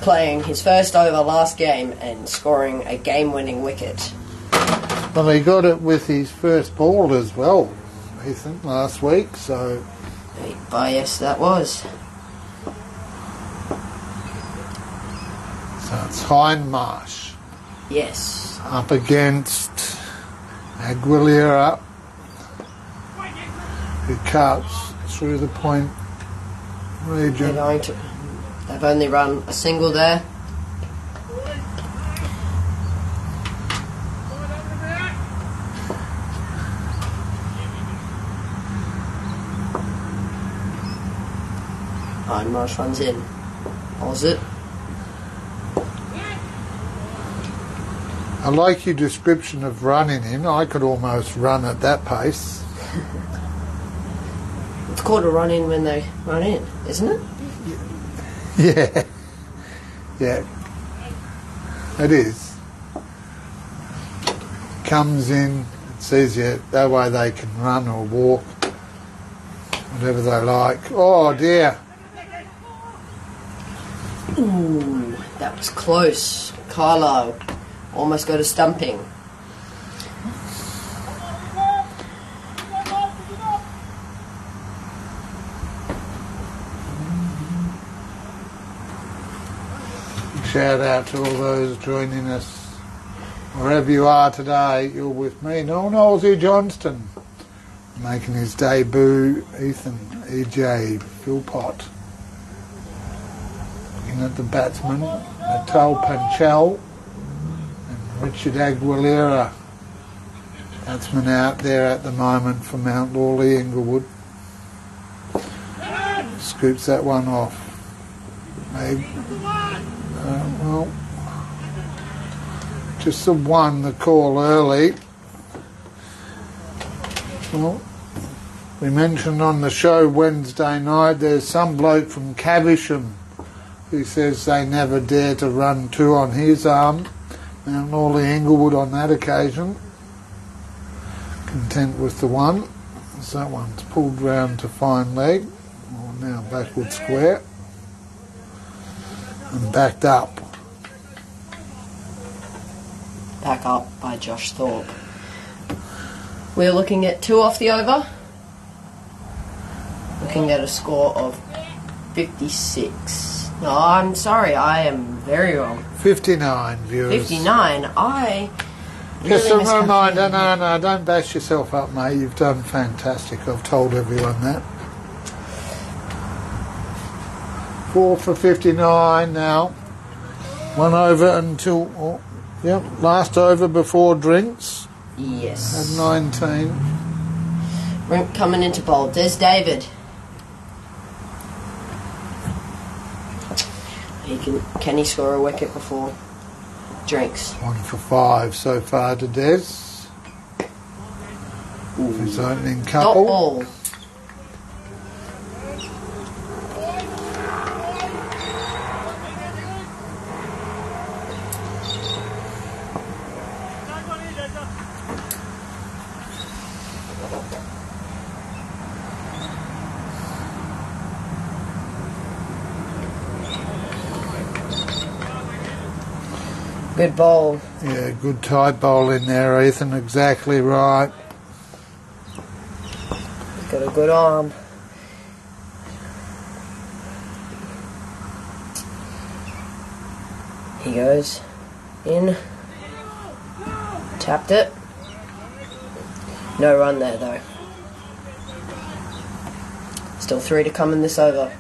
Playing his first over last game and scoring a game-winning wicket. Well, he got it with his first ball as well, Ethan, last week, so... Yes, that was. So it's Hindmarsh. Yes. Up against Aguilera, who cuts through the point They're region. going to. They've only run a single there. Marsh runs in. Pulls it. I like your description of running in. I could almost run at that pace. It's called a run in when they run in, isn't it? Yeah. Yeah. It is. Comes in, it says you, that way they can run or walk, whatever they like. Oh dear. Ooh, that was close. Carlisle almost got a stumping. Shout out to all those joining us. Wherever you are today, you're with me, Noel Nosey Johnston. Making his debut, Ethan E.J. Philpott. Looking at the batsman, Natal Panchal and Richard Aguilera. Batsman out there at the moment for Mount Lawley, Inglewood. Scoops that one off. Maybe. Well, just the one, the call early. Well, we mentioned on the show Wednesday night there's some bloke from Caversham who says they never dare to run two on his arm. Mount Lawley Inglewood on that occasion. Content with the one. So that one's pulled round to fine leg. Or now backward square. And backed up. Back up by Josh Thorpe. We're looking at 2 off the over. Looking at a score of 56. No, I'm sorry, I am very wrong. 59 viewers. 59. I Just really a reminder, miscalculated. no, don't bash yourself up, mate. You've done fantastic. I've told everyone that. 4 for 59 now. 1 over until, last over before drinks Yes. at 19. Rink coming into bowl. There's David. Can he score a wicket before drinks? 1 for 5 so far to Des. His opening Dot couple. ball. Good bowl. Yeah, good tight bowl in there, Ethan. Exactly right. He's got a good arm. He goes in. Tapped it. No run there though. Still 3 to come in this over.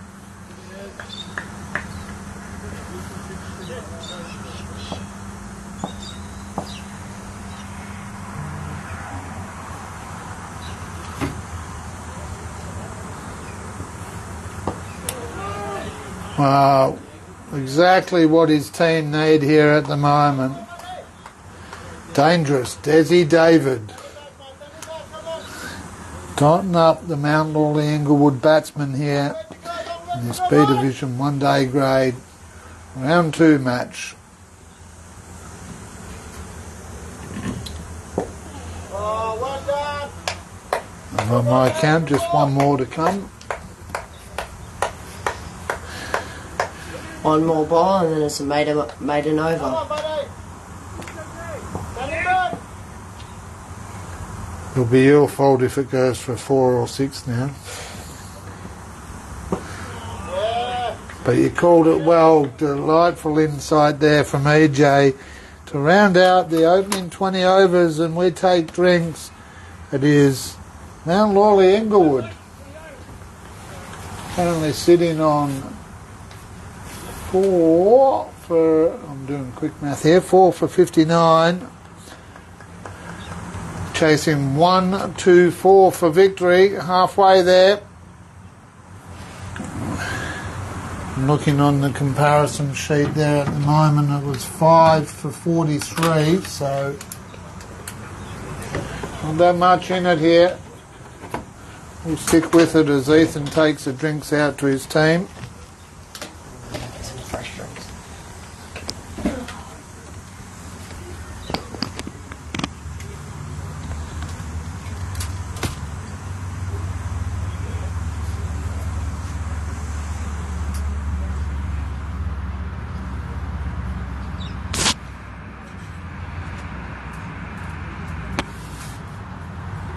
Wow, exactly what his team need here at the moment. Dangerous, Desi David. Dotting up the Mount Lawley Inglewood batsman here in this B Division 1 day grade round 2 match. Oh, well done. And on my count, just one more to come. One more ball and then it's a maiden over. Come on, buddy. Stand it back. It'll be your fault if it goes for 4 or 6 now. Yeah. But you called it well. Delightful insight there from EJ to round out the opening 20 overs, and we take drinks. It is Mount Lawley Inglewood. Currently sitting on 4 for, I'm doing quick math here, 4 for 59. Chasing 1, 2, 4 for victory, halfway there. I'm looking on the comparison sheet there at the moment, it was 5 for 43, so not that much in it here. We'll stick with it as Ethan takes the drinks out to his team. Some fresh drinks.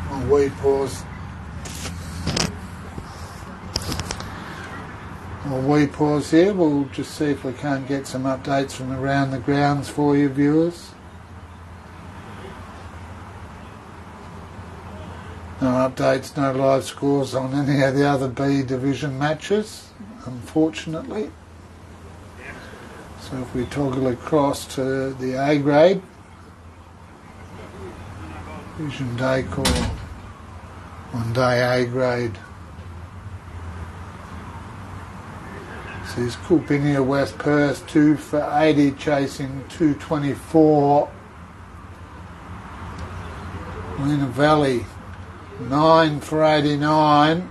I'll wait, pause. While we pause here, we'll just see if we can't get some updates from around the grounds for you viewers. No updates, no live scores on any of the other B division matches, unfortunately. So if we toggle across to the A grade, Vision Day Corps, 1 day A grade. This is Coolpinia West Perth, 2 for 80, chasing 224. Lena Valley, 9 for 89,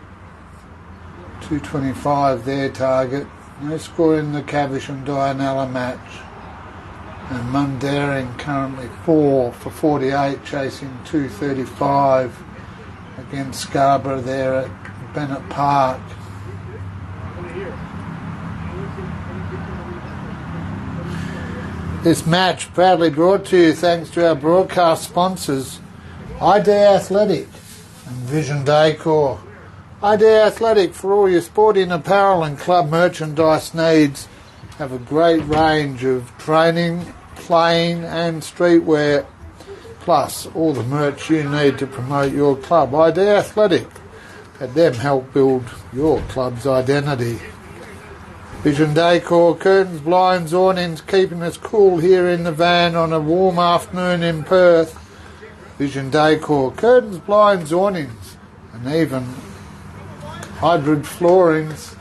225 their target. No score in the Cavish and Dianella match. And Mundaring currently 4 for 48, chasing 235 against Scarborough there at Bennett Park. This match proudly brought to you thanks to our broadcast sponsors, ID Athletic and Vision Day Corps. ID Athletic, for all your sporting apparel and club merchandise needs, have a great range of training, playing and streetwear, plus all the merch you need to promote your club. ID Athletic, let them help build your club's identity. Vision Decor, curtains, blinds, awnings, keeping us cool here in the van on a warm afternoon in Perth. Vision Decor, curtains, blinds, awnings, and even hybrid floorings,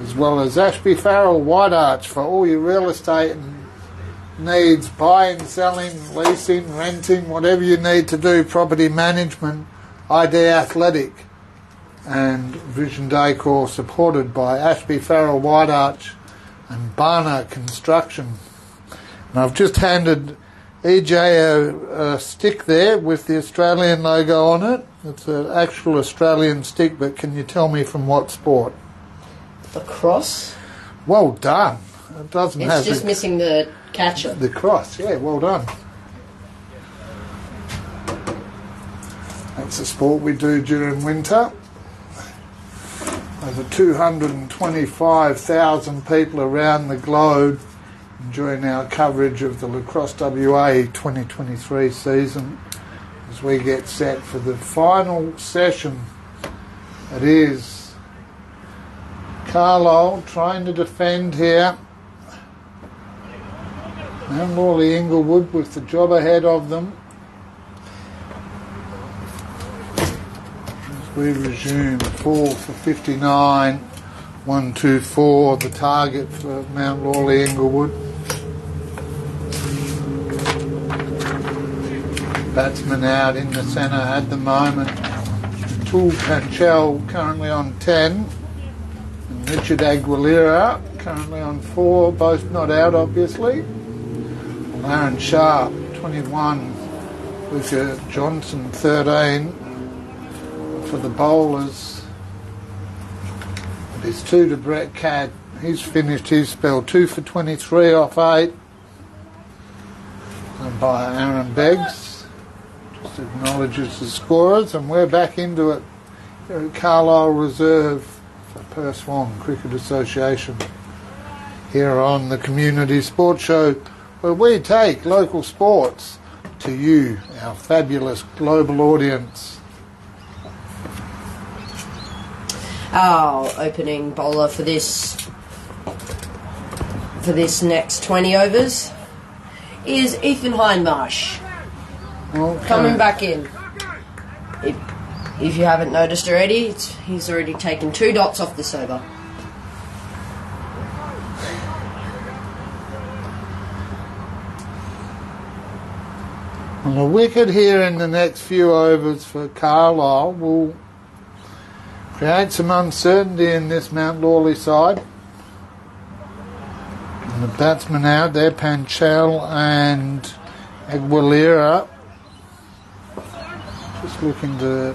as well as Ashby Farrell White Arch for all your real estate needs, buying, selling, leasing, renting, whatever you need to do, property management. ID Athletic and Vision Decor, supported by Ashby Farrell White Arch and Barner Construction. And I've just handed EJ a stick there with the Australian logo on it. It's an actual Australian stick, but can you tell me from what sport? The cross? Well done. It doesn't have It's just missing the catcher. the cross. Yeah, well done. That's a sport we do during winter. Over 225,000 people around the globe enjoying our coverage of the Lacrosse WA 2023 season as we get set for the final session. It is Carlisle trying to defend here. Mount Lawley Inglewood with the job ahead of them. We resume 4 for 59, 124, the target for Mount Lawley Inglewood. Batsman out in the centre at the moment. Tool Panchel currently on 10, and Richard Aguilera currently on 4, both not out obviously. Aaron Sharp 21, Lucia Johnson 13. For the bowlers, it is 2 to Brett Cadd. He's finished his spell, 2 for 23 off 8. And by Aaron Beggs, just acknowledges the scorers, and we're back into it here at Carlisle Reserve for Perth Swan Cricket Association, here on the Community Sports Show, where we take local sports to you, our fabulous global audience. Our opening bowler for this next 20 overs is Ethan Hindmarsh. Okay. Coming back in. If you haven't noticed already, he's already taken 2 dots off this over. Well, a wicket here in the next few overs for Carlisle will create some uncertainty in this Mount Lawley side. And the batsmen out there, Panchal and Aguilera, just looking to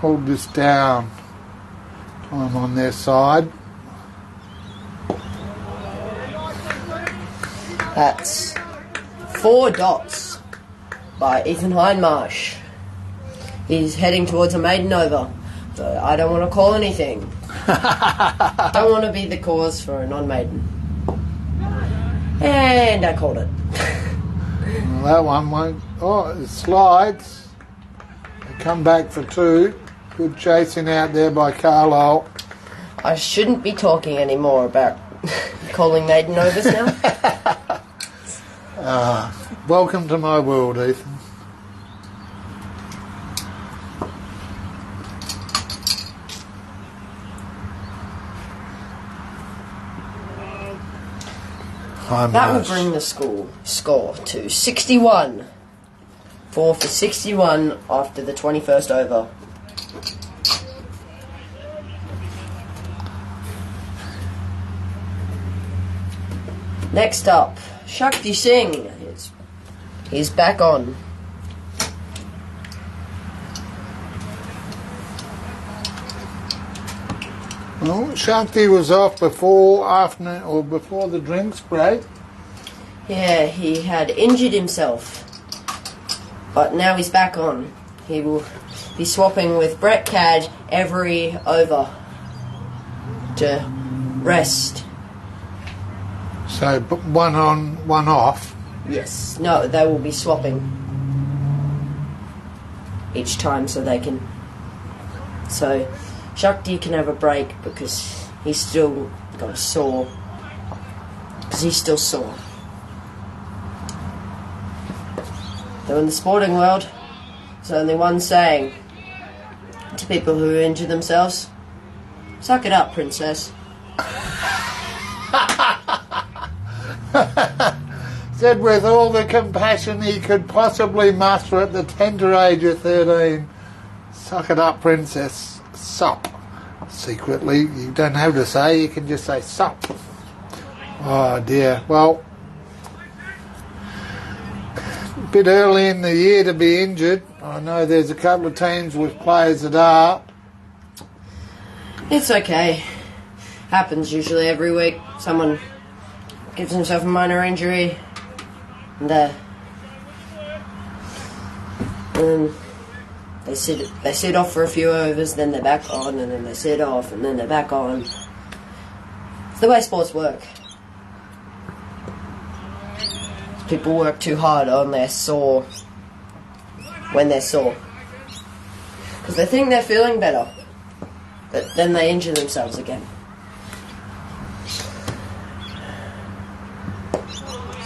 hold this down. Time on their side. That's 4 dots by Ethan Hindmarsh. He's heading towards a maiden over. So I don't want to call anything. Don't want to be the cause for a non-maiden. And I called it. Well, that one won't. Oh, it slides. They come back for 2. Good chasing out there by Carlisle. I shouldn't be talking anymore about calling maiden overs now. Welcome to my world, Ethan. That will bring the score to 61. 4 for 61 after the 21st over. Next up, Shakti Singh. He's back on. Well, Shakti was off before the drinks break. Yeah, he had injured himself, but now he's back on. He will be swapping with Brett Cadd every over to rest. So one on, one off. Yes, no, they will be swapping each time so they can. So Shakti can have a break because he's still got a sore. Because he's still sore. Though in the sporting world, there's only one saying to people who injure themselves: suck it up, princess. Said with all the compassion he could possibly muster at the tender age of 13. Suck it up, princess. Sup. Secretly, you don't have to say, you can just say sup. Oh dear. Well, a bit early in the year to be injured. I know there's a couple of teams with players that are. It's okay. Happens usually every week. Someone gives himself a minor injury, and they sit off for a few overs, then they're back on, and then they sit off, and then they're back on. It's the way sports work. People work too hard on their sore when they're sore, because they think they're feeling better, but then they injure themselves again.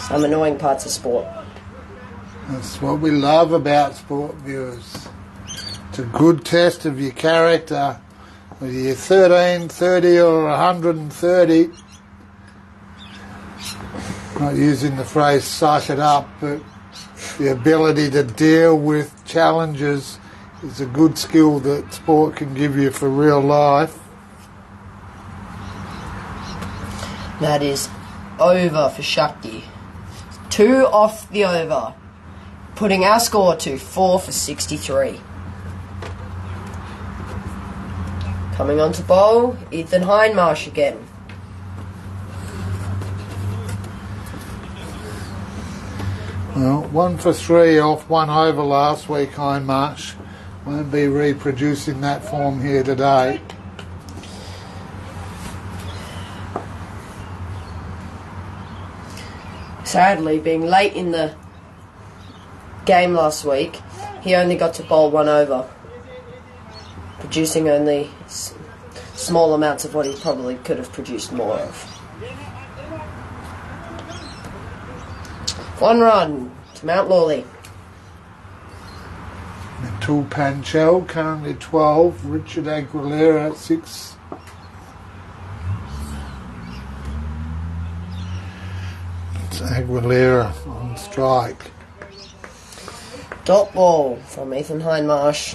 Some annoying parts of sport. That's what we love about sport, viewers. It's a good test of your character. Whether you're 13, 30 or 130. Not using the phrase suck it up, but the ability to deal with challenges is a good skill that sport can give you for real life. That is over for Shakti. 2 off the over, putting our score to 4 for 63. Coming on to bowl, Ethan Hindmarsh again. Well, 1 for 3 off 1 over last week, Hindmarsh. Won't be reproducing that form here today. Sadly, being late in the game last week, he only got to bowl 1 over, producing only small amounts of what he probably could have produced more of. 1 run to Mount Lawley. Matul Panchel, currently 12. Richard Aguilera, 6. It's Aguilera on strike. Dot ball from Ethan Hindmarsh.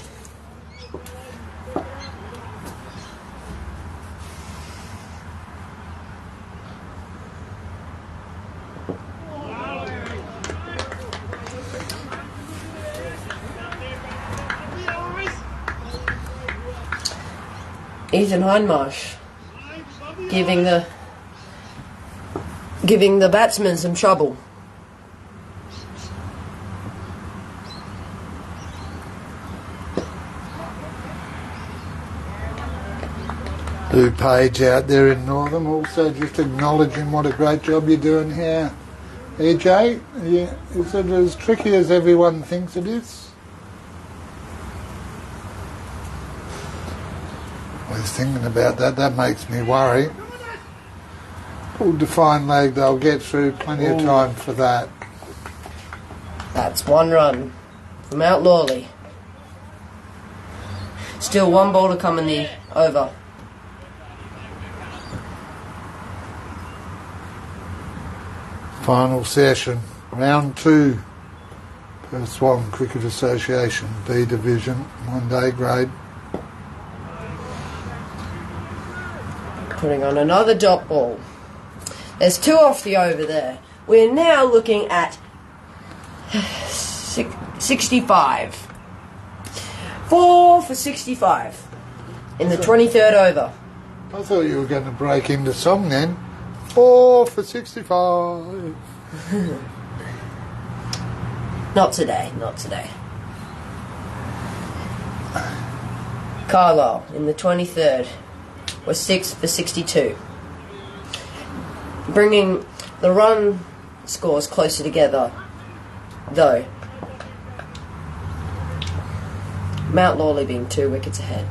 Ethan Hindmarsh giving the batsman some trouble. Lou Page out there in Northern, also just acknowledging what a great job you're doing here. EJ, is it as tricky as everyone thinks it is? I was thinking about that makes me worry. Full defined leg, they'll get through, plenty of time for that. That's 1 run from Mount Lawley. Still 1 ball to come in the over. Final session, round 2, Perth Swan Cricket Association, B Division, 1-day grade. Putting on another dot ball. There's 2 off the over there. We're now looking at 65. 4 for 65 in the 23rd over. I thought you were going to break into song then. 4 for 65. Not today, not today. Carlisle in the 23rd was 6 for 62. Bringing the run scores closer together, though. Mount Lawley being 2 wickets ahead.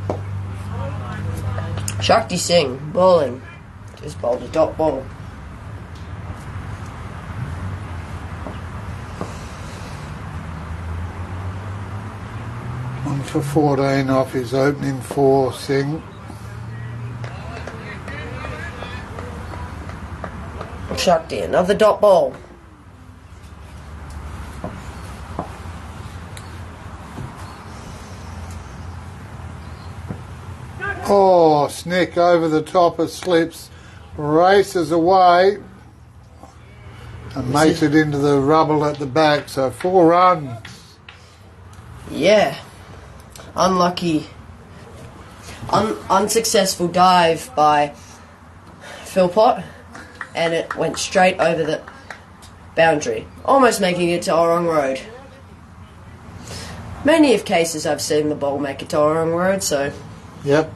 Shakti Singh bowling. Just bowled a dot ball. One for 14 off his opening 4, Singh. Shakti, another dot ball. Oh, Snick over the top of slips, races away and makes it into the rubble at the back, so 4 runs. Yeah. Unlucky. Unsuccessful dive by Philpott, and it went straight over the boundary, almost making it to Orong Road. Many of cases I've seen the ball make it to Orong Road, so... Yep.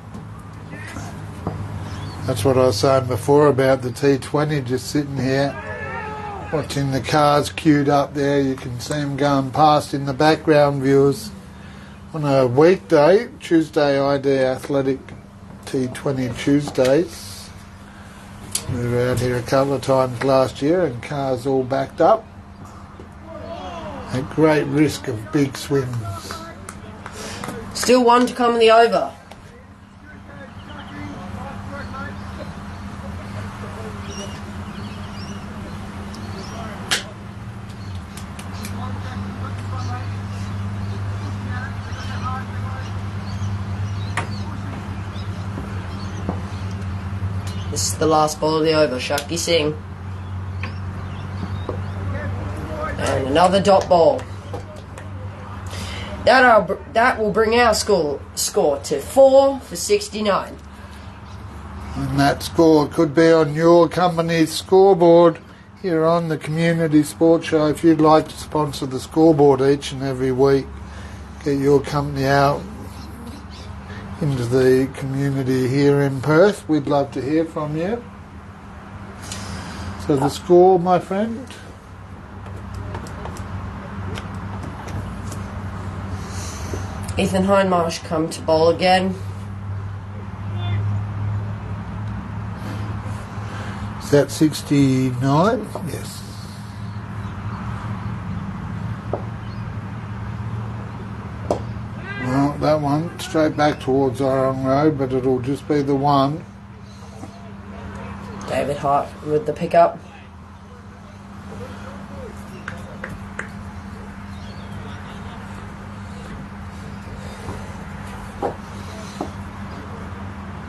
That's what I was saying before about the T20 just sitting here, watching the cars queued up there. You can see them going past in the background, viewers. On a weekday, Tuesday ID Athletic T20 Tuesdays. We were out here a couple of times last year and cars all backed up. At great risk of big swings. Still 1 to come in the over. This is the last ball of the over, Shakti Singh. And another dot ball. That will bring our score to 4 for 69. And that score could be on your company's scoreboard here on the Community Sports Show. If you'd like to sponsor the scoreboard each and every week, get your company out into the community here in Perth, we'd love to hear from you. So the score, my friend? Ethan Hindmarsh come to bowl again. Is that 69? Yes. Well, that one straight back towards Iron Road, but it'll just be the one. David Hart with the pickup.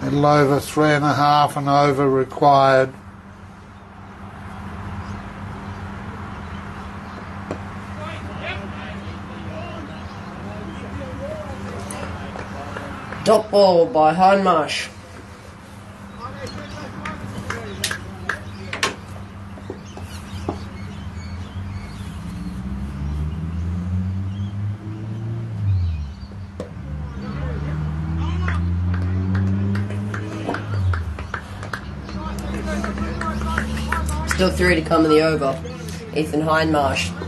Little over 3.5 and over required. Dot ball by Hindmarsh. Still 3 to come in the over. Ethan Hindmarsh.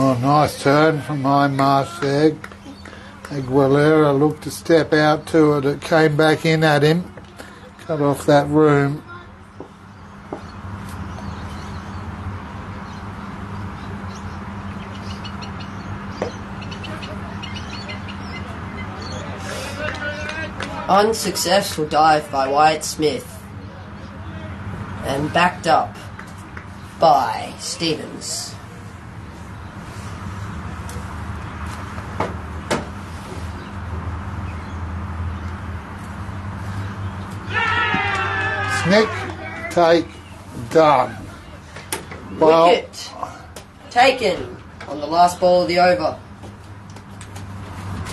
Oh, nice turn from Hindmarsh there. Aguilera looked to step out to it. It came back in at him. Cut off that room. Unsuccessful dive by Wyatt Smith. And backed up by Stevens. Snick, take, done. Well, Wicket taken on the last ball of the over.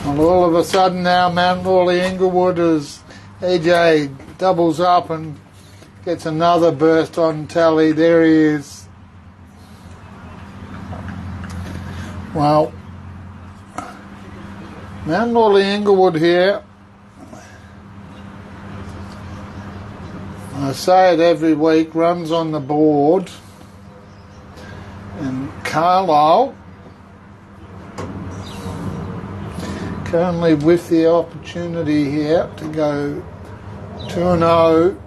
well, all of a sudden now Mount Lawley Inglewood as EJ doubles up and gets another burst on tally. There he is. Well, Mount Lawley Inglewood here. I say it every week, runs on the board. And Carlisle currently with the opportunity here to go 2-0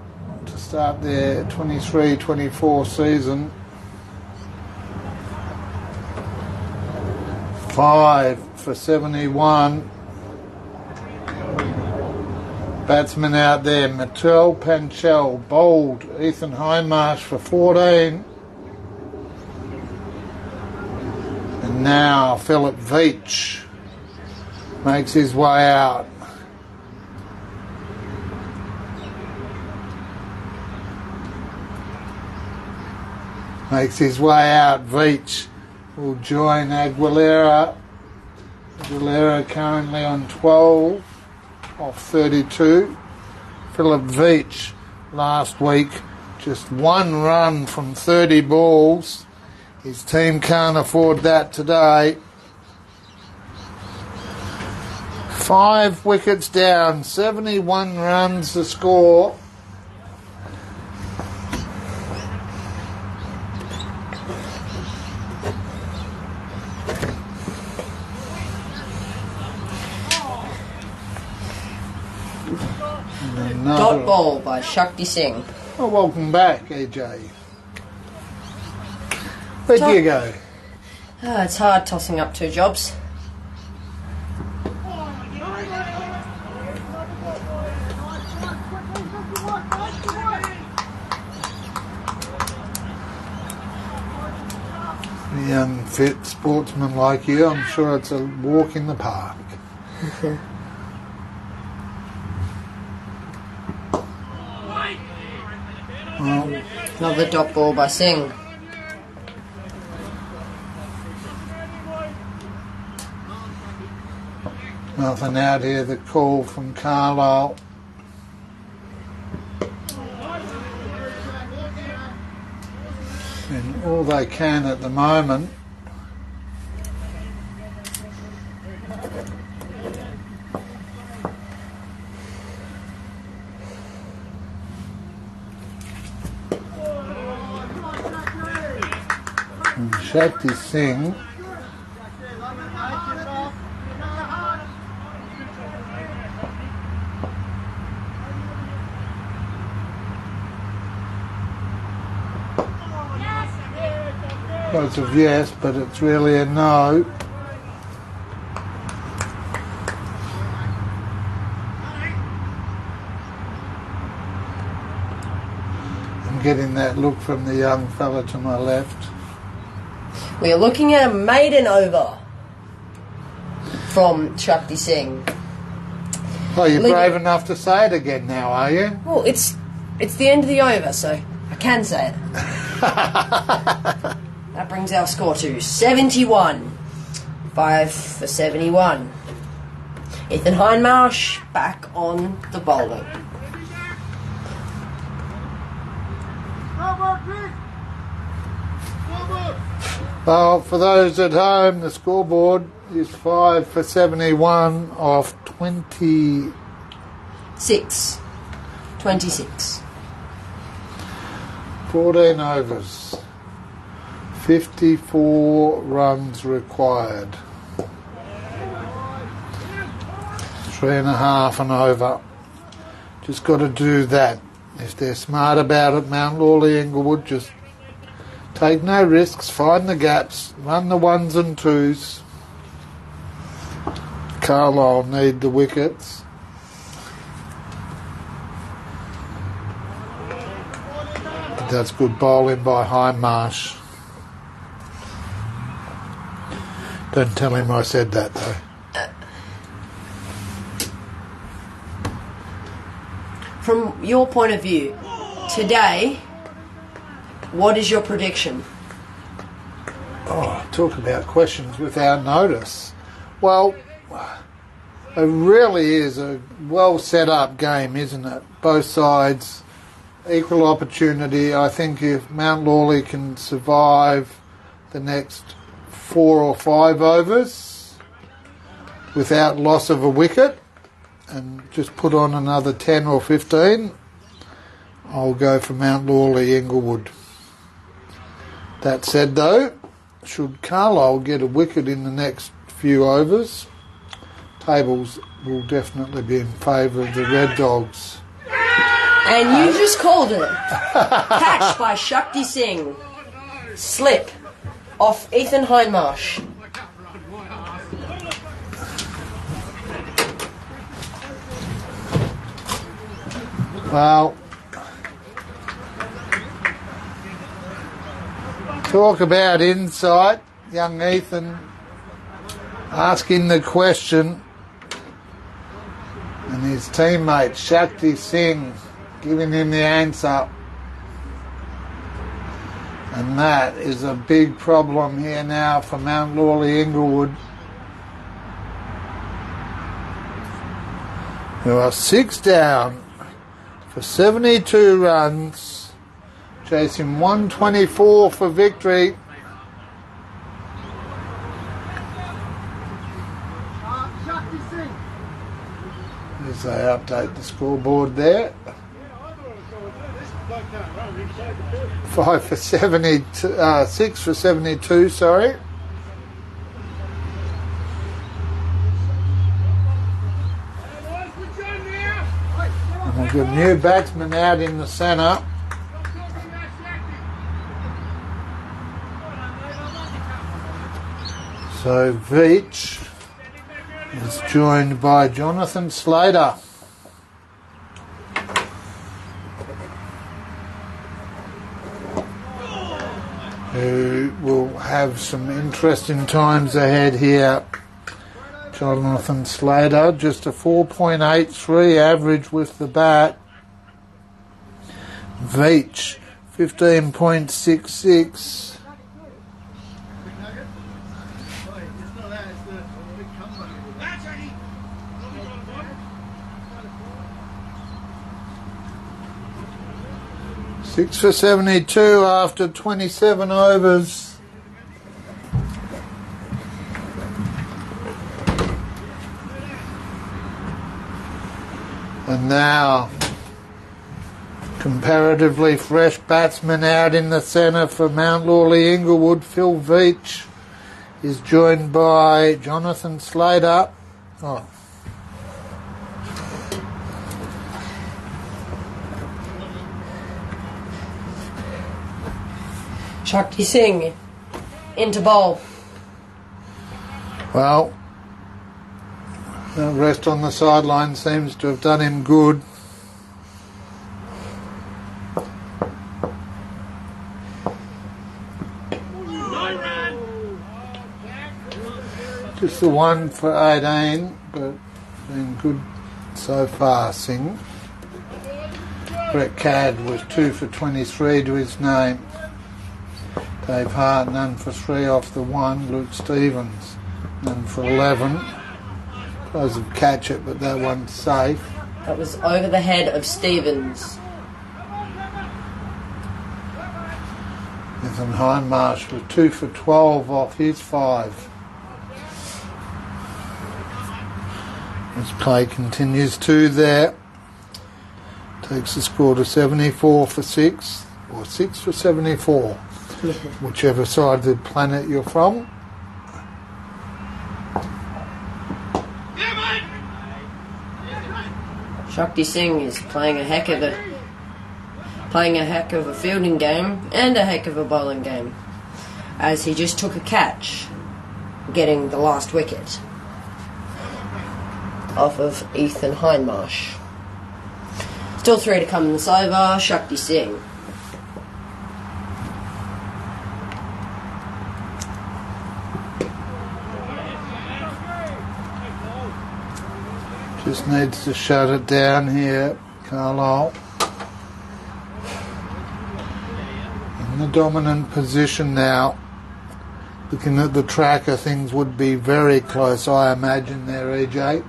to start their 23-24 season. 5 for 71. Batsman out there, Mattel Panchel, bowled Ethan Hindmarsh for 14. And now Philip Veach makes his way out. Makes his way out. Veach will join Aguilera. Aguilera currently on 12 off 32. Philip Veach last week just 1 run from 30 balls. His team can't afford that today. 5 wickets down, 71 runs to score. Dot ball by Shakti Singh. Oh, welcome back, AJ. Where'd you go? It's hard tossing up 2 jobs. The unfit sportsman like you, I'm sure it's a walk in the park. Well, Another dot ball by Singh. nothing out here. The call from Carlisle. And all they can at the moment Shakti Singh Well, it's a yes, but it's really a no. I'm getting that look from the young fella to my left. We are looking at a maiden over from Shakti Singh. Oh, you're Leave brave it. enough to say it again now, are you? Well, it's the end of the over, so I can say it. That brings our score to 71. 5 for 71. Ethan Hindmarsh back on the bowling. Well, for those at home, the scoreboard is 5 for 71 off 26. 26. 14 overs. 54 runs required. 3.5 and over. Just got to do that. If they're smart about it, Mount Lawley, Inglewood, just take no risks, find the gaps, run the ones and twos. Carlisle need the wickets. But that's good bowling by Hindmarsh. Don't tell him I said that though. From your point of view, today, what is your prediction? Oh, talk about questions without notice. Well, it really is a well set up game, isn't it? Both sides, equal opportunity. I think if Mount Lawley can survive the next 4 or 5 overs without loss of a wicket and just put on another 10 or 15, I'll go for Mount Lawley, Inglewood. That said though, should Carlisle get a wicket in the next few overs, tables will definitely be in favour of the Red Dogs. And you just called it. Catch by Shakti Singh. Slip off Ethan Hindmarsh. Well, talk about insight. Young Ethan asking the question and his teammate Shakti Singh giving him the answer. And that is a big problem here now for Mount Lawley Inglewood, who are 6 down for 72 runs, chasing 124 for victory. As they update the scoreboard there. 5 for 72, 6 for 72, sorry. And we've got a new batsman out in the centre. So Veach is joined by Jonathan Slater, who will have some interesting times ahead here. Jonathan Slater, just a 4.83 average with the bat. Veach, 15.66. Six for 72 after 27 overs. And now, comparatively fresh batsman out in the centre for Mount Lawley Inglewood. Phil Veach is joined by Jonathan Slater. Oh. Shakti Singh into bowl. Well, the rest on the sideline seems to have done him good. Just the one for 18, but been good so far, Singh. Brett Cadd was 2 for 23 to his name. Dave Hart, none for 3 off the 1. Luke Stevens, none for 11. Tries to catch it, but that one's safe. That was over the head of Stevens. Ethan Hindmarsh was 2 for 12 off his 5. This play continues 2 there. Takes the score to 74 for 6, or 6 for 74, whichever side of the planet you're from. Shakti Singh is playing a heck of a fielding game and a heck of a bowling game, as he just took a catch, getting the last wicket off of Ethan Hindmarsh. Still 3 to come in this over. Shakti Singh. Just needs to shut it down here, Carlisle. In the dominant position now. Looking at the tracker, things would be very close, I imagine, there, EJ.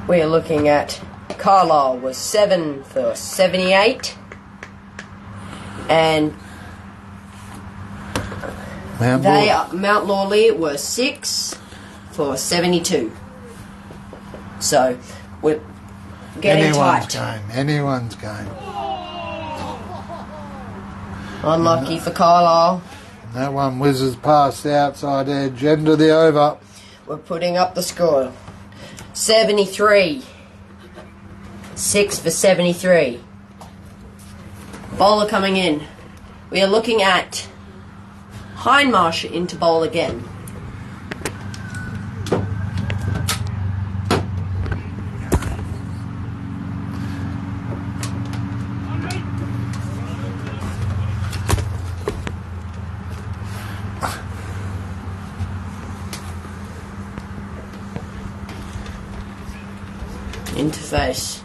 We are looking at Carlisle was 7 for 78, and Mount Lawley were 6 for 72. So we're getting tight. Anyone's game. Unlucky for Carlisle. And that one whizzes past the outside edge, end of the over. We're putting up the score. 73. 6 for 73. Bowler coming in. We are looking at Hindmarsh into bowl again. Interface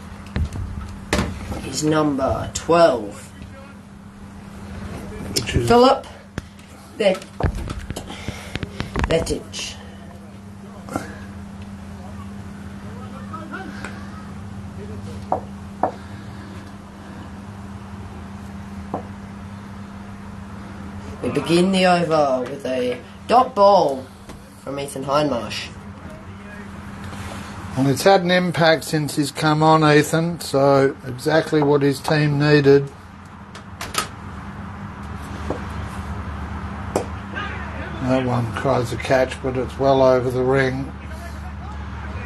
is number 12. Which is Philip Vettage. We begin the over with a dot ball from Ethan Hindmarsh. Well, it's had an impact since he's come on, Ethan, so exactly what his team needed. That one tries to catch, but it's well over the ring.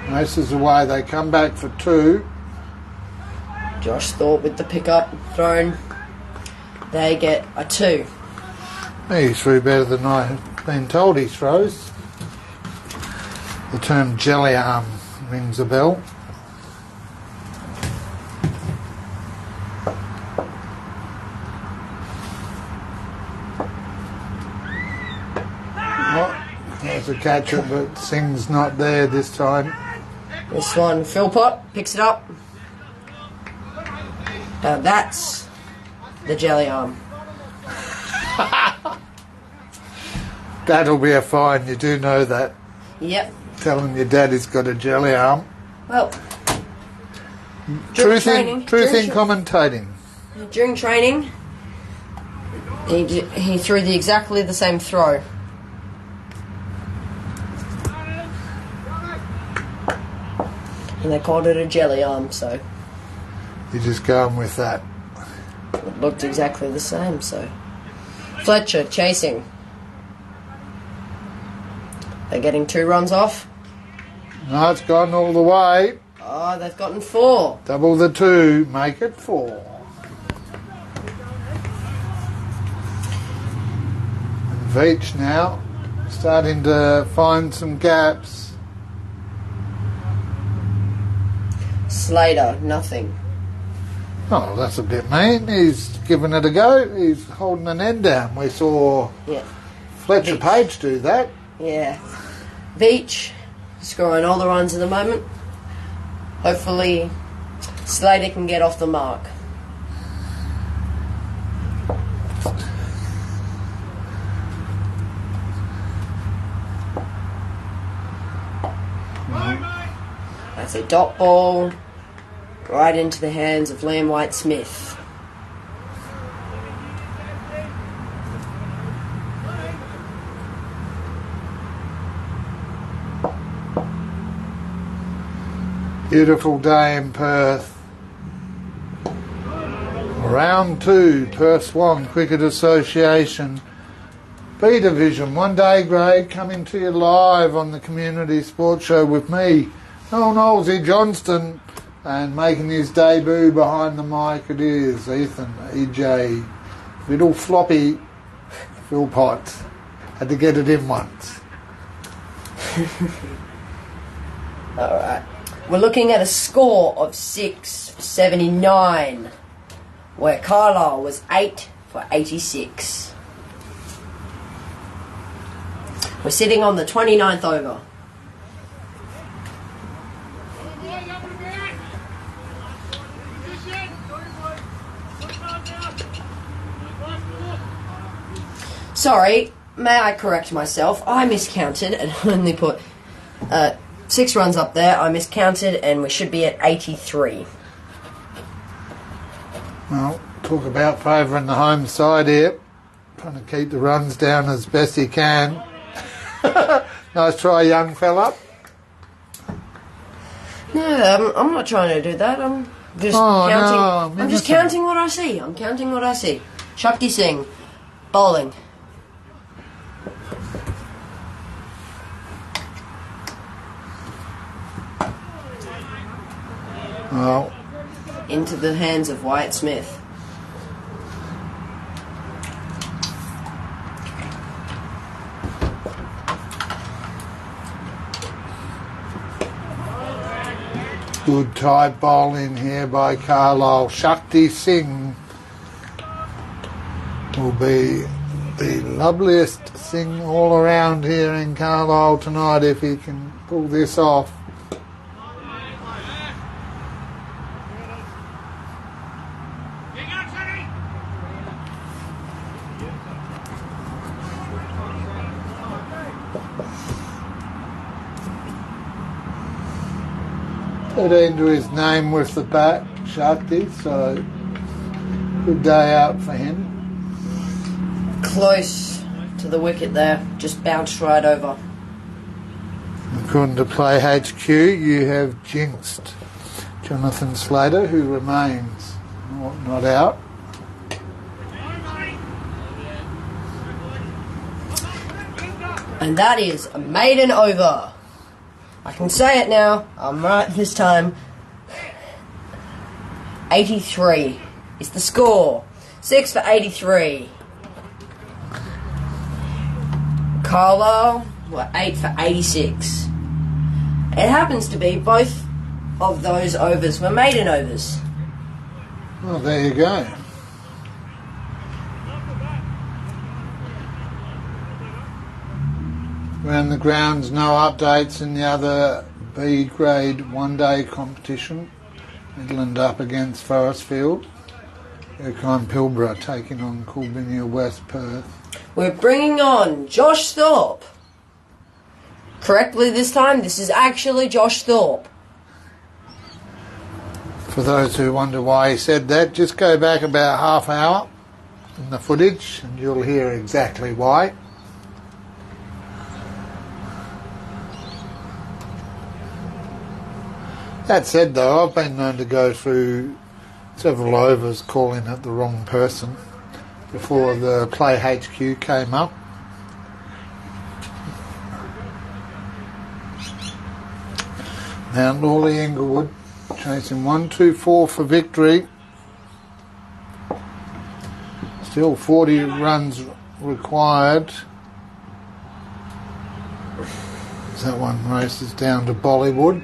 Races away, they come back for 2. Josh Thorpe with the pickup thrown. They get a 2. He threw better than I've been told he throws. The term jelly arm rings a bell. There's a catcher, but Singh's not there this time. This one, Philpott picks it up. That's the jelly arm. That'll be a fine, you do know that. Yep. Telling your dad he's got a jelly arm. Well, Truth in commentating. During training, he threw exactly the same throw. And they called it a jelly arm, so You're just going with that. it looked exactly the same, so. Fletcher chasing. They're getting 2 runs off. No, it's gone all the way. Oh, they've gotten 4. Double the 2, make it 4. And Veach now starting to find some gaps. Slater, nothing. Oh, that's a bit mean. He's giving it a go. He's holding an end down. We saw Yeah. Fletcher Veach. Page do that. Yeah. Veach scoring all the runs at the moment. Hopefully Slater can get off the mark. That's a dot ball right into the hands of Liam White-Smith. Beautiful day in Perth. Round 2, Perth Swan Cricket Association. B Division, 1 day grade, coming to you live on the Community Sports Show with me, Knowlesy Johnston, and making his debut behind the mic it is Ethan, EJ, little floppy Phil Potts. Had to get it in once. Alright. We're looking at a score of 679, where Carlisle was 8 for 86. We're sitting on the 29th over. Sorry, may I correct myself? I miscounted and only put 6 runs up there. I miscounted and we should be at 83. Well, talk about favouring the home side here. Trying to keep the runs down as best he can. Nice try, young fella. No, I'm not trying to do that. I'm just counting. No, I'm just counting what I see. I'm counting what I see. Shakti Singh, bowling. Well, Into the hands of Wyatt Smith. good tight bowling here by Carlisle. Shakti Singh will be the loveliest thing all around here in Carlisle tonight if he can pull this off. Put into his name with the bat, Shakti, so good day out for him. Close to the wicket there, just bounced right over. According to Play HQ, you have jinxed Jonathan Slater, who remains not out. And that is a maiden over. I can say it now, I'm right this time. 83 is the score. 6 for 83. Carlisle were 8 for 86. It happens to be both of those overs were maiden overs. Well, there you go. Around the grounds, no updates in the other B grade one-day competition. Midland up against Forestfield. Erkine Pilbara taking on Coolbinia West Perth. We're bringing on Josh Thorpe. Correctly this time, this is actually Josh Thorpe. For those who wonder why he said that, just go back about half hour in the footage and you'll hear exactly why. That said though, I've been known to go through several overs calling it the wrong person before the Play HQ came up. Now Lawley Inglewood chasing 1-2-4 for victory. Still 40 runs required. As that one races down to Bollywood.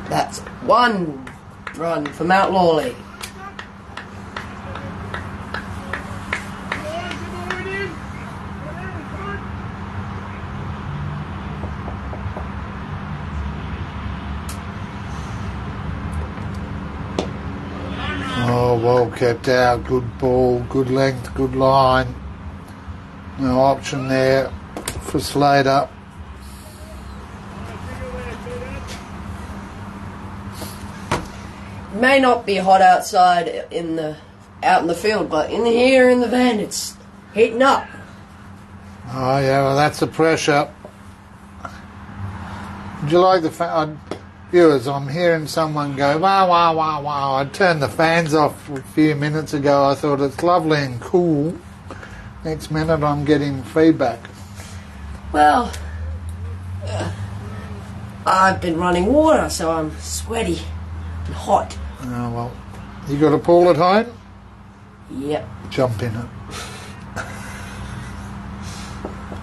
That's 1 run for Mount Lawley. Oh, well kept out, good ball, good length, good line. No option there for Slater. May not be hot outside out in the field, but in here in the van it's heating up. Oh yeah, well that's the pressure. Would you like the viewers? I'm hearing someone go, wow, wow, wow, wow. I turned the fans off a few minutes ago. I thought it's lovely and cool. Next minute I'm getting feedback. Well, I've been running water, so I'm sweaty and hot. Oh well, you got a pool at home? Yep. Jump in it.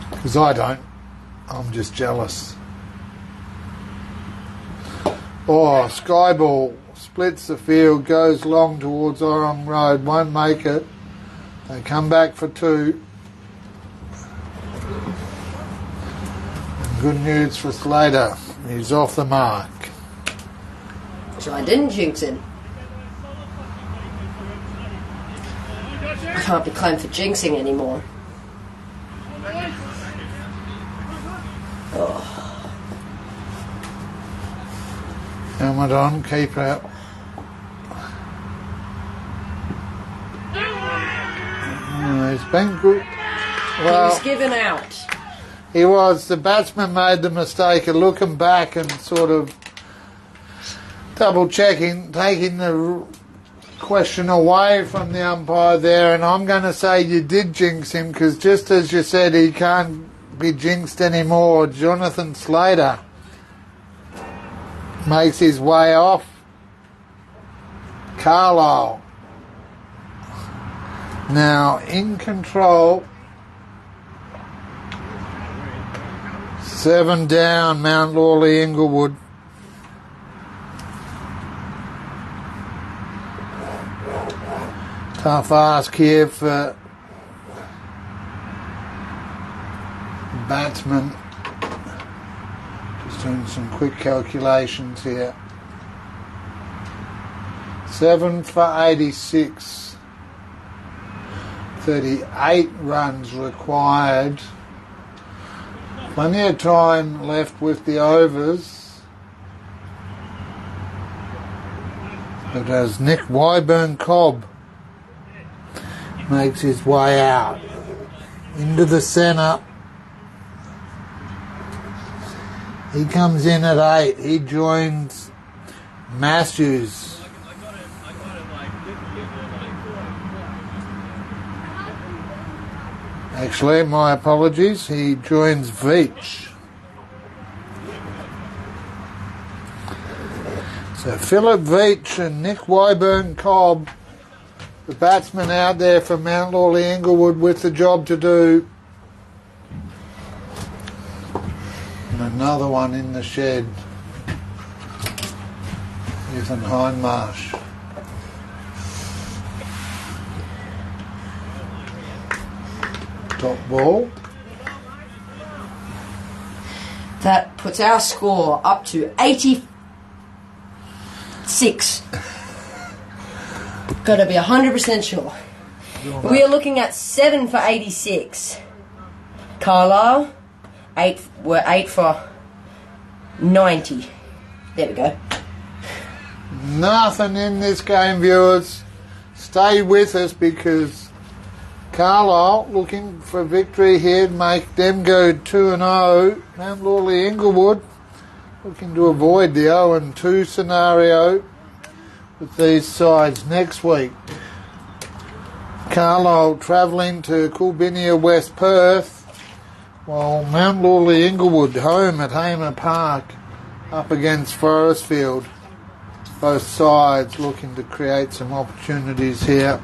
Because I don't. I'm just jealous. Oh, Skyball splits the field, goes long towards Oram Road, won't make it. They come back for 2. And good news for Slater. He's off the mark. So I didn't jinx him. I can't be claimed for jinxing anymore. Oh. Helmet on, keep out. Oh, he's been good. He Well, was given out. he was. The batsman made the mistake of looking back and sort of double checking, taking the question away from the umpire there, and I'm going to say you did jinx him because just as you said, he can't be jinxed anymore. Jonathan Slater makes his way off. Carlisle now in control. 7 down, Mount Lawley, Inglewood. Tough ask here for batsman. Just doing some quick calculations here. 7 for 86. 38 runs required. Plenty of time left with the overs. But as Nick Wyburn-Cobb makes his way out into the centre, he comes in at 8. He joins Matthews. Actually, my apologies, he joins Veach. So Philip Veach and Nick Wyburn-Cobb, the batsman out there for Mount Lawley Inglewood with the job to do. And another one in the shed. Ethan Hindmarsh. Top ball. That puts our score up to 86. Got to be 100% sure. We are looking at 7 for 86. Carlisle, 8 for 90. There we go. Nothing in this game, viewers. Stay with us because Carlisle looking for victory here, make them go 2-0. Mount Lawley Inglewood looking to avoid the 0-2 scenario with these sides next week. Carlisle travelling to Coolbinia, West Perth, while Mount Lawley Inglewood home at Hamer Park up against Forestfield. Both sides looking to create some opportunities here.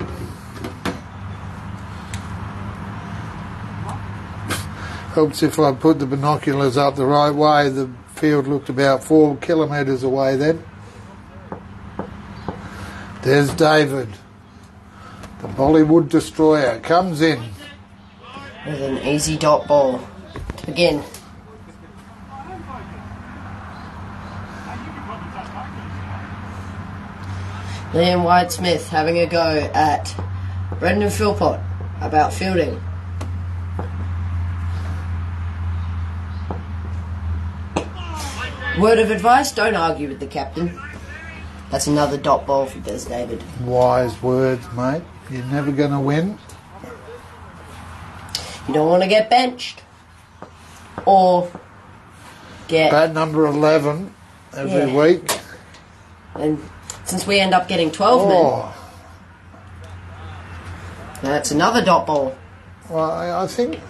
Helps if I put the binoculars up the right way. The field looked about 4 kilometres away then. There's David. The Bollywood destroyer comes in. With an easy dot ball to begin. Liam White-Smith having a go at Brendan Philpott about fielding. Word of advice, don't argue with the captain. That's another dot ball for Des David. Wise words, mate. You're never going to win. You don't want to get benched. Or get... Bat number 11 every week. And since we end up getting 12 men, that's another dot ball. Well, I think...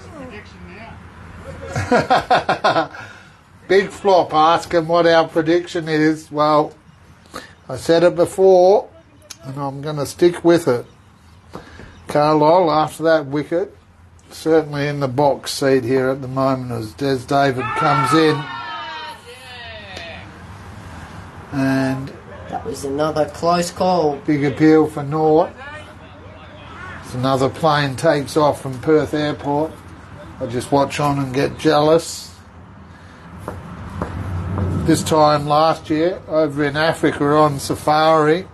Big Flop asking what our prediction is. Well, I said it before, and I'm going to stick with it. Carlisle, after that wicket, certainly in the box seat here at the moment as Des David comes in. And that was another close call. Big appeal for North. As another plane takes off from Perth Airport. I just watch on and get jealous. This time last year, over in Africa on safari.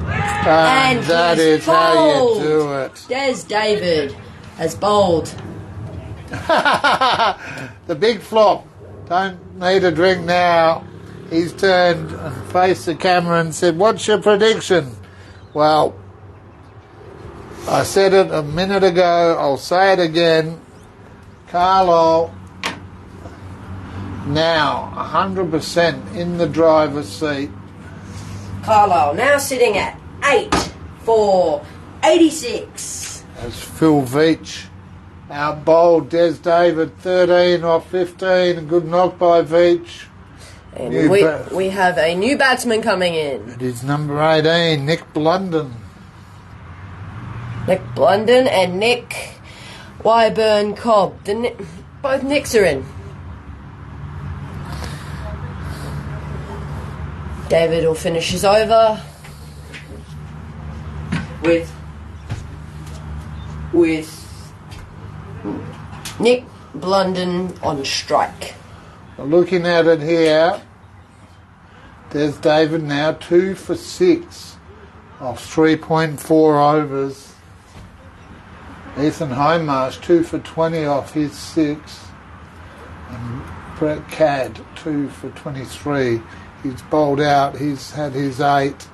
And that is how you do it. Des David has bowled. The Big Flop. Don't need a drink now. He's turned and faced the camera and said, "What's your prediction?" Well, I said it a minute ago. I'll say it again. Carlisle now 100% in the driver's seat. Carlisle now sitting at 8 for 86. As Phil Veach out bowled Des David 13 off 15. A good knock by Veach. And we have a new batsman coming in. It is number 18, Nick Blunden. Nick Blunden and Nick Wyburn Cobb. Both Nicks are in. David will finish his over with Nick Blunden on strike. Looking at it here, there's David now 2 for 6 off 3.4 overs. Ethan Hindmarsh 2 for 20 off his 6. And Brett Cadd 2 for 23. He's bowled out, he's had his 8.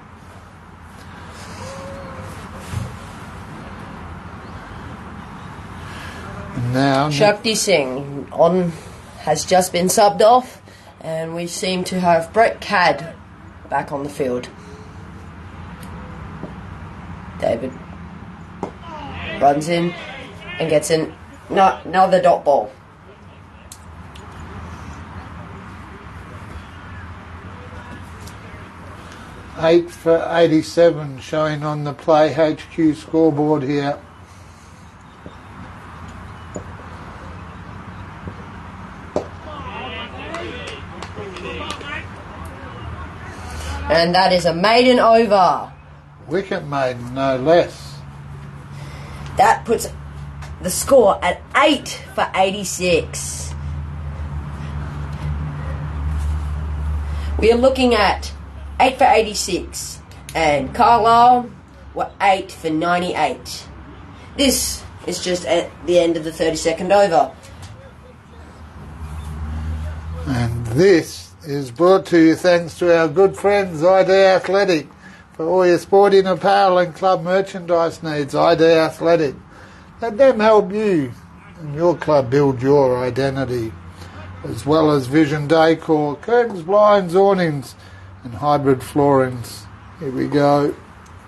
And now Shakti Singh has just been subbed off, and we seem to have Brett Cadd back on the field. David runs in and gets in another dot ball. Eight for 87 showing on the Play HQ scoreboard here. And that is a maiden over. Wicket maiden, no less. That puts the score at 8 for 86. We are looking at 8 for 86, and Carlisle were 8 for 98. This is just at the end of the 32nd over. And this is brought to you thanks to our good friends ID Athletic. For all your sporting apparel and club merchandise needs, ID Athletic. Let them help you and your club build your identity. As well as Vision Decor, curtains, blinds, awnings and hybrid floorings. Here we go.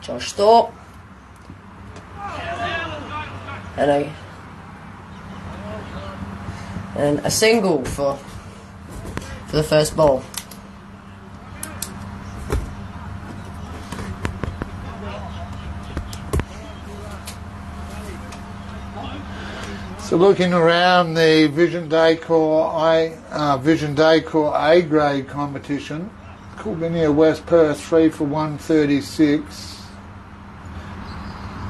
Josh Thorpe. And a single for the first ball. So So looking around the Vision Decor A grade competition, Coolbinia West Perth 3 for 136.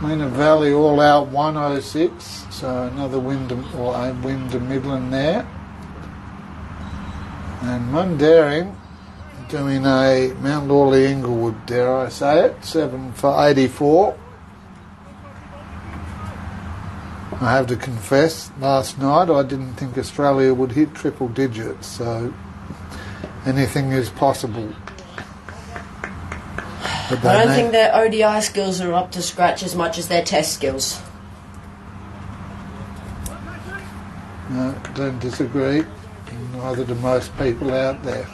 Lena Valley all out 106. So another Wyndham Midland there. And Mundaring doing a Mount Lawley Inglewood, dare I say it, 7 for 84. I have to confess, last night I didn't think Australia would hit triple digits, so anything is possible. But I don't think their ODI skills are up to scratch as much as their test skills. No, don't disagree. Neither do most people out there.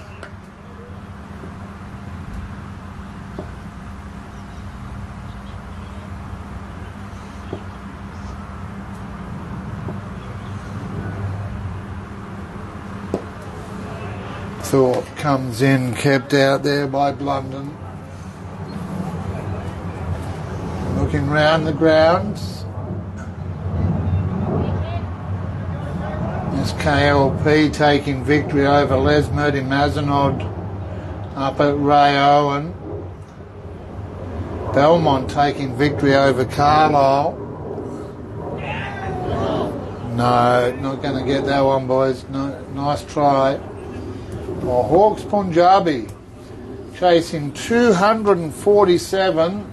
Thorpe comes in, kept out there by Blunden. Looking round the grounds. SKLP taking victory over Les Mazenod up at Ray Owen. Belmont taking victory over Carlisle. No, not going to get that one, boys. No, nice try. Well, Hawks Punjabi chasing 247,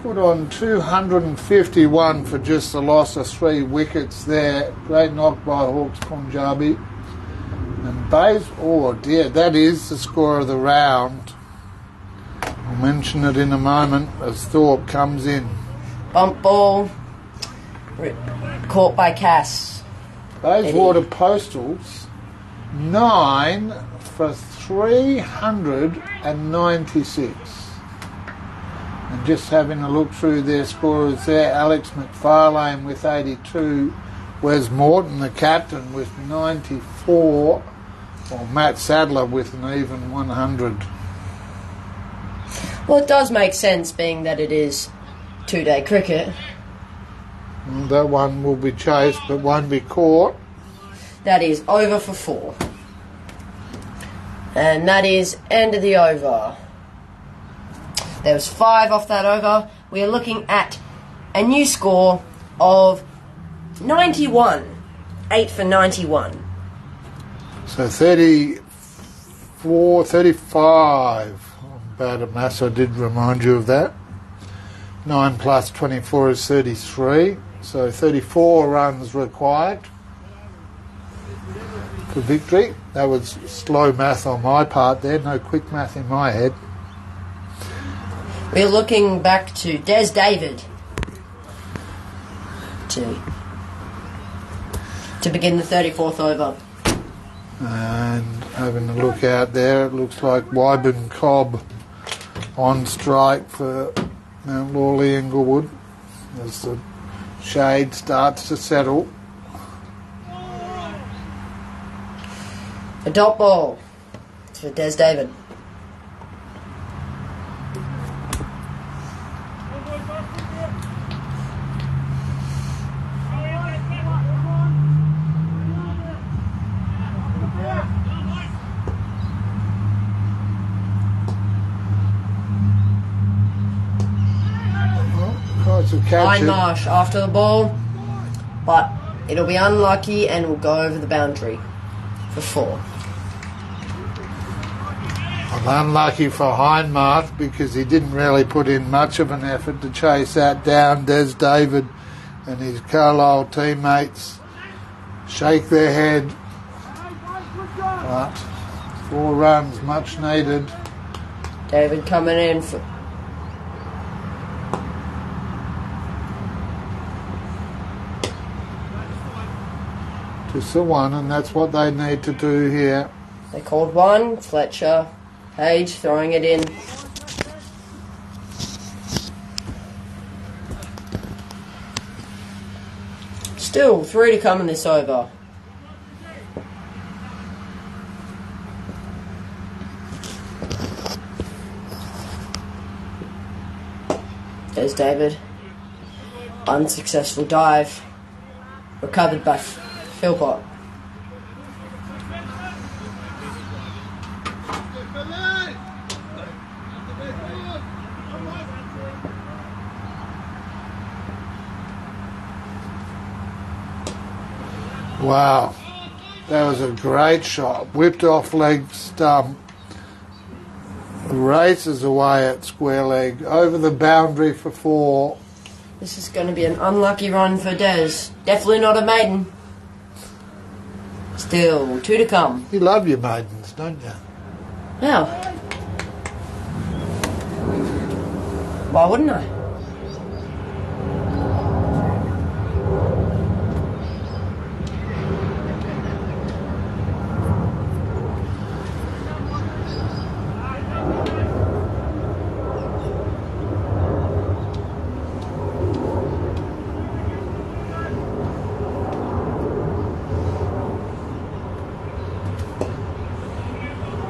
put on 251 for just the loss of 3 wickets there. Great knock by Hawks Punjabi. And oh dear, that is the score of the round. I'll mention it in a moment as Thorpe comes in. Bump ball, caught by Cass. Bayswater Postals, 9 for 396. And just having a look through their scorers there, Alex McFarlane with 82, Wes Morton, the captain, with 94, or Matt Sadler with an even 100. Well, it does make sense, being that it is 2-day cricket. Well, that one will be chased but won't be caught. That is over for 4. And that is end of the over. There was 5 off that over. We are looking at a new score of 91. 8 for 91. So 34, 35. Bad at maths, I did remind you of that. 9 plus 24 is 33. So 34 runs required for victory. That was slow math on my part there, no quick math in my head. We're looking back to Des David to begin the 34th over. And having a look out there, it looks like Wyburn Cobb on strike for Mount Lawley Inglewood as the shade starts to settle. A dot ball for Des David. Hindmarsh after the ball, but it'll be unlucky and will go over the boundary for 4. Well, unlucky for Hindmarsh because he didn't really put in much of an effort to chase that down. Des David and his Carlisle teammates shake their head, but 4 runs much needed. David coming in for just the one, and that's what they need to do here. They called 1. Fletcher Page throwing it in. Still 3 to come in this over. There's David. Unsuccessful dive. Recovered by Philpott. Wow, that was a great shot. Whipped off leg stump. Races away at square leg. Over the boundary for 4. This is going to be an unlucky run for Des. Definitely not a maiden. Still 2 to come. You love your maidens, don't you? Now, why wouldn't I?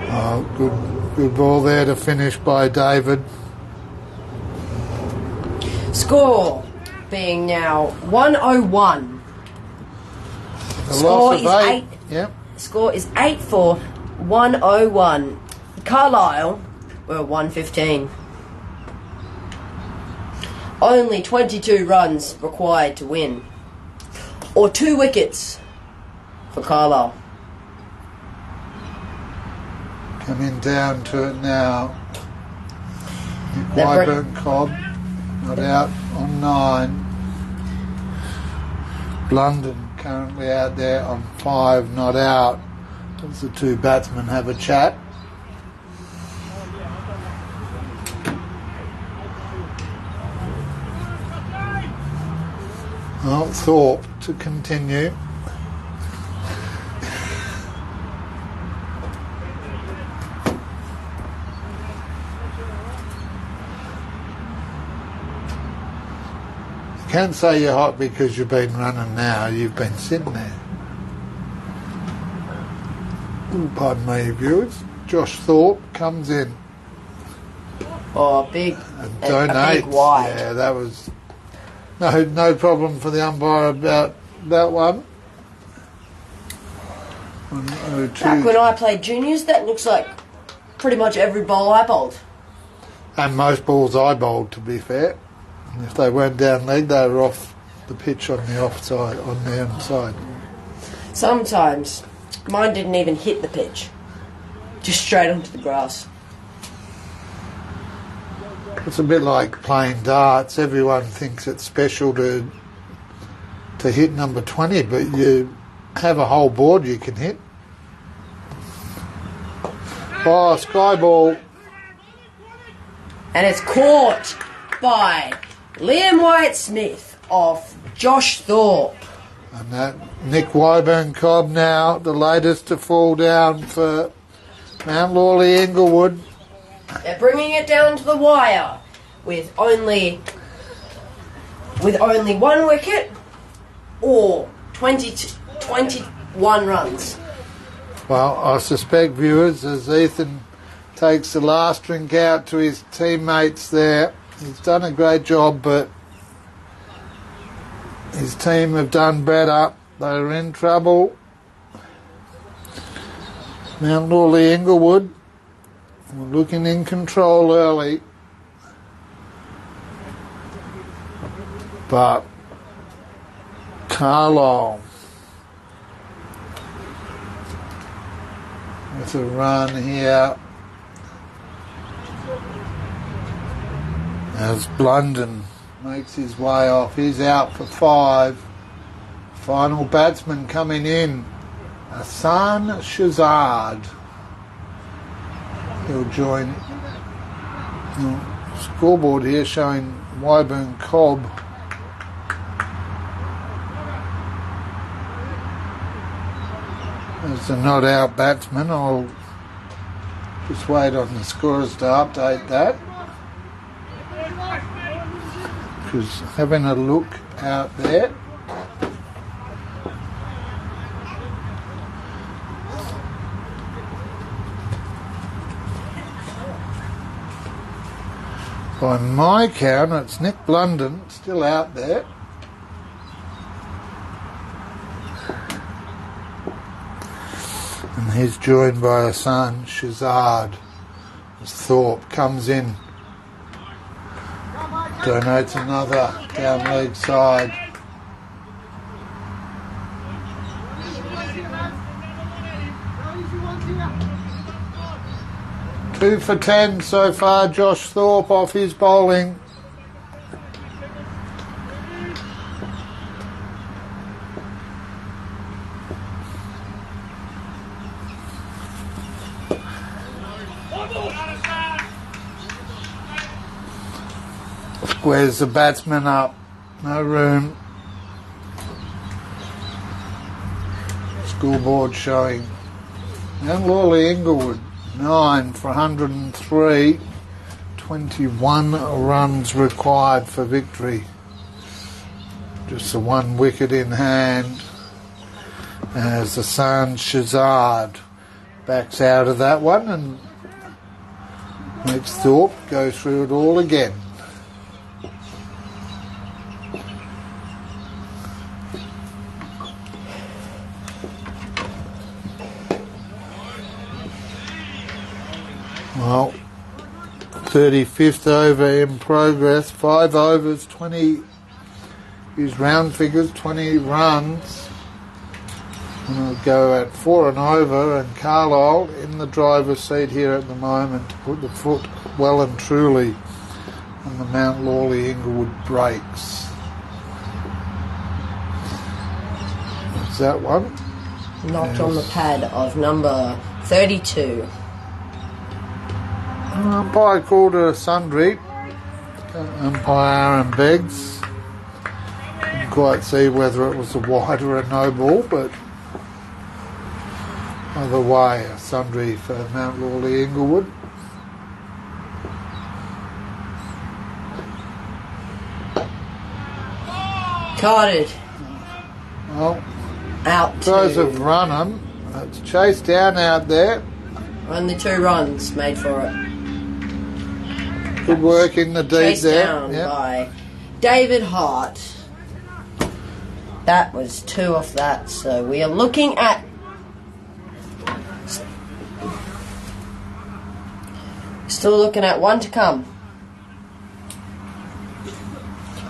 Oh, good ball there to finish by David. Score being now 101. A Score loss of is 8. eight. Yep. Score is 8 for 101. Carlisle were 115. Only 22 runs required to win. Or 2 wickets for Carlisle. Coming down to it now. They're Wyburn Cobb not out on 9. Blunden currently out there on 5, not out. As the 2 batsmen have a chat. Well, Thorpe to continue. You can't say you're hot because you've been running now. You've been sitting there. Pardon me, viewers. Josh Thorpe comes in. Oh, big. And A donates. big wide. Yeah, that was no problem for the umpire about that one. Back when I played juniors, that looks like pretty much every bowl I bowled. And most balls I bowled, to be fair. And if they weren't down leg, they were off the pitch on the offside, on the onside. Sometimes mine didn't even hit the pitch, just straight onto the grass. It's a bit like playing darts. Everyone thinks it's special to hit number 20, but you have a whole board you can hit. Oh, sky ball. And it's caught by Liam White-Smith off Josh Thorpe. And that Nick Wyburn Cobb now, the latest to fall down for Mount Lawley Inglewood. They're bringing it down to the wire with only 1 wicket or 21 runs. Well, I suspect, viewers, as Ethan takes the last drink out to his teammates there, he's done a great job, but his team have done better. They're in trouble. Mount Lawley Inglewood were looking in control early, but Carlisle with a run here as Blunden makes his way off. He's out for 5. Final batsman coming in, Hassan Shazad. He'll join the scoreboard here showing Wyburn Cobb. As a not out batsman, I'll just wait on the scorers to update that. Because having a look out there, by my count, it's Nick Blunden still out there. And he's joined by a son, Shazard. As Thorpe comes in, donates another down leg side. Two for 10 so far, Josh Thorpe off his bowling. Squares the batsman up, no room. Scoreboard showing. And Lawley Inglewood, 9 for 103, 21 runs required for victory. Just the one wicket in hand as the son Shazard backs out of that one and makes Thorpe go through it all again. Well, 35th over in progress, 5 overs, 20, use round figures, 20 runs. And we'll go at 4 and over, and Carlisle in the driver's seat here at the moment to put the foot well and truly on the Mount Lawley Inglewood brakes. That's that one. Knocked on the pad of number 32. Umpire called it a sundry. Umpire Aaron Beggs. Couldn't quite see whether it was a wide or a no ball, but either way, a sundry for Mount Lawley Inglewood. Carded. Well, Out those to have run them. It's chased down out there. only 2 runs made for it. Good work in the deep Chased there. down Yep. by David Hart. That was 2 off that, so we are looking at still looking at 1 to come.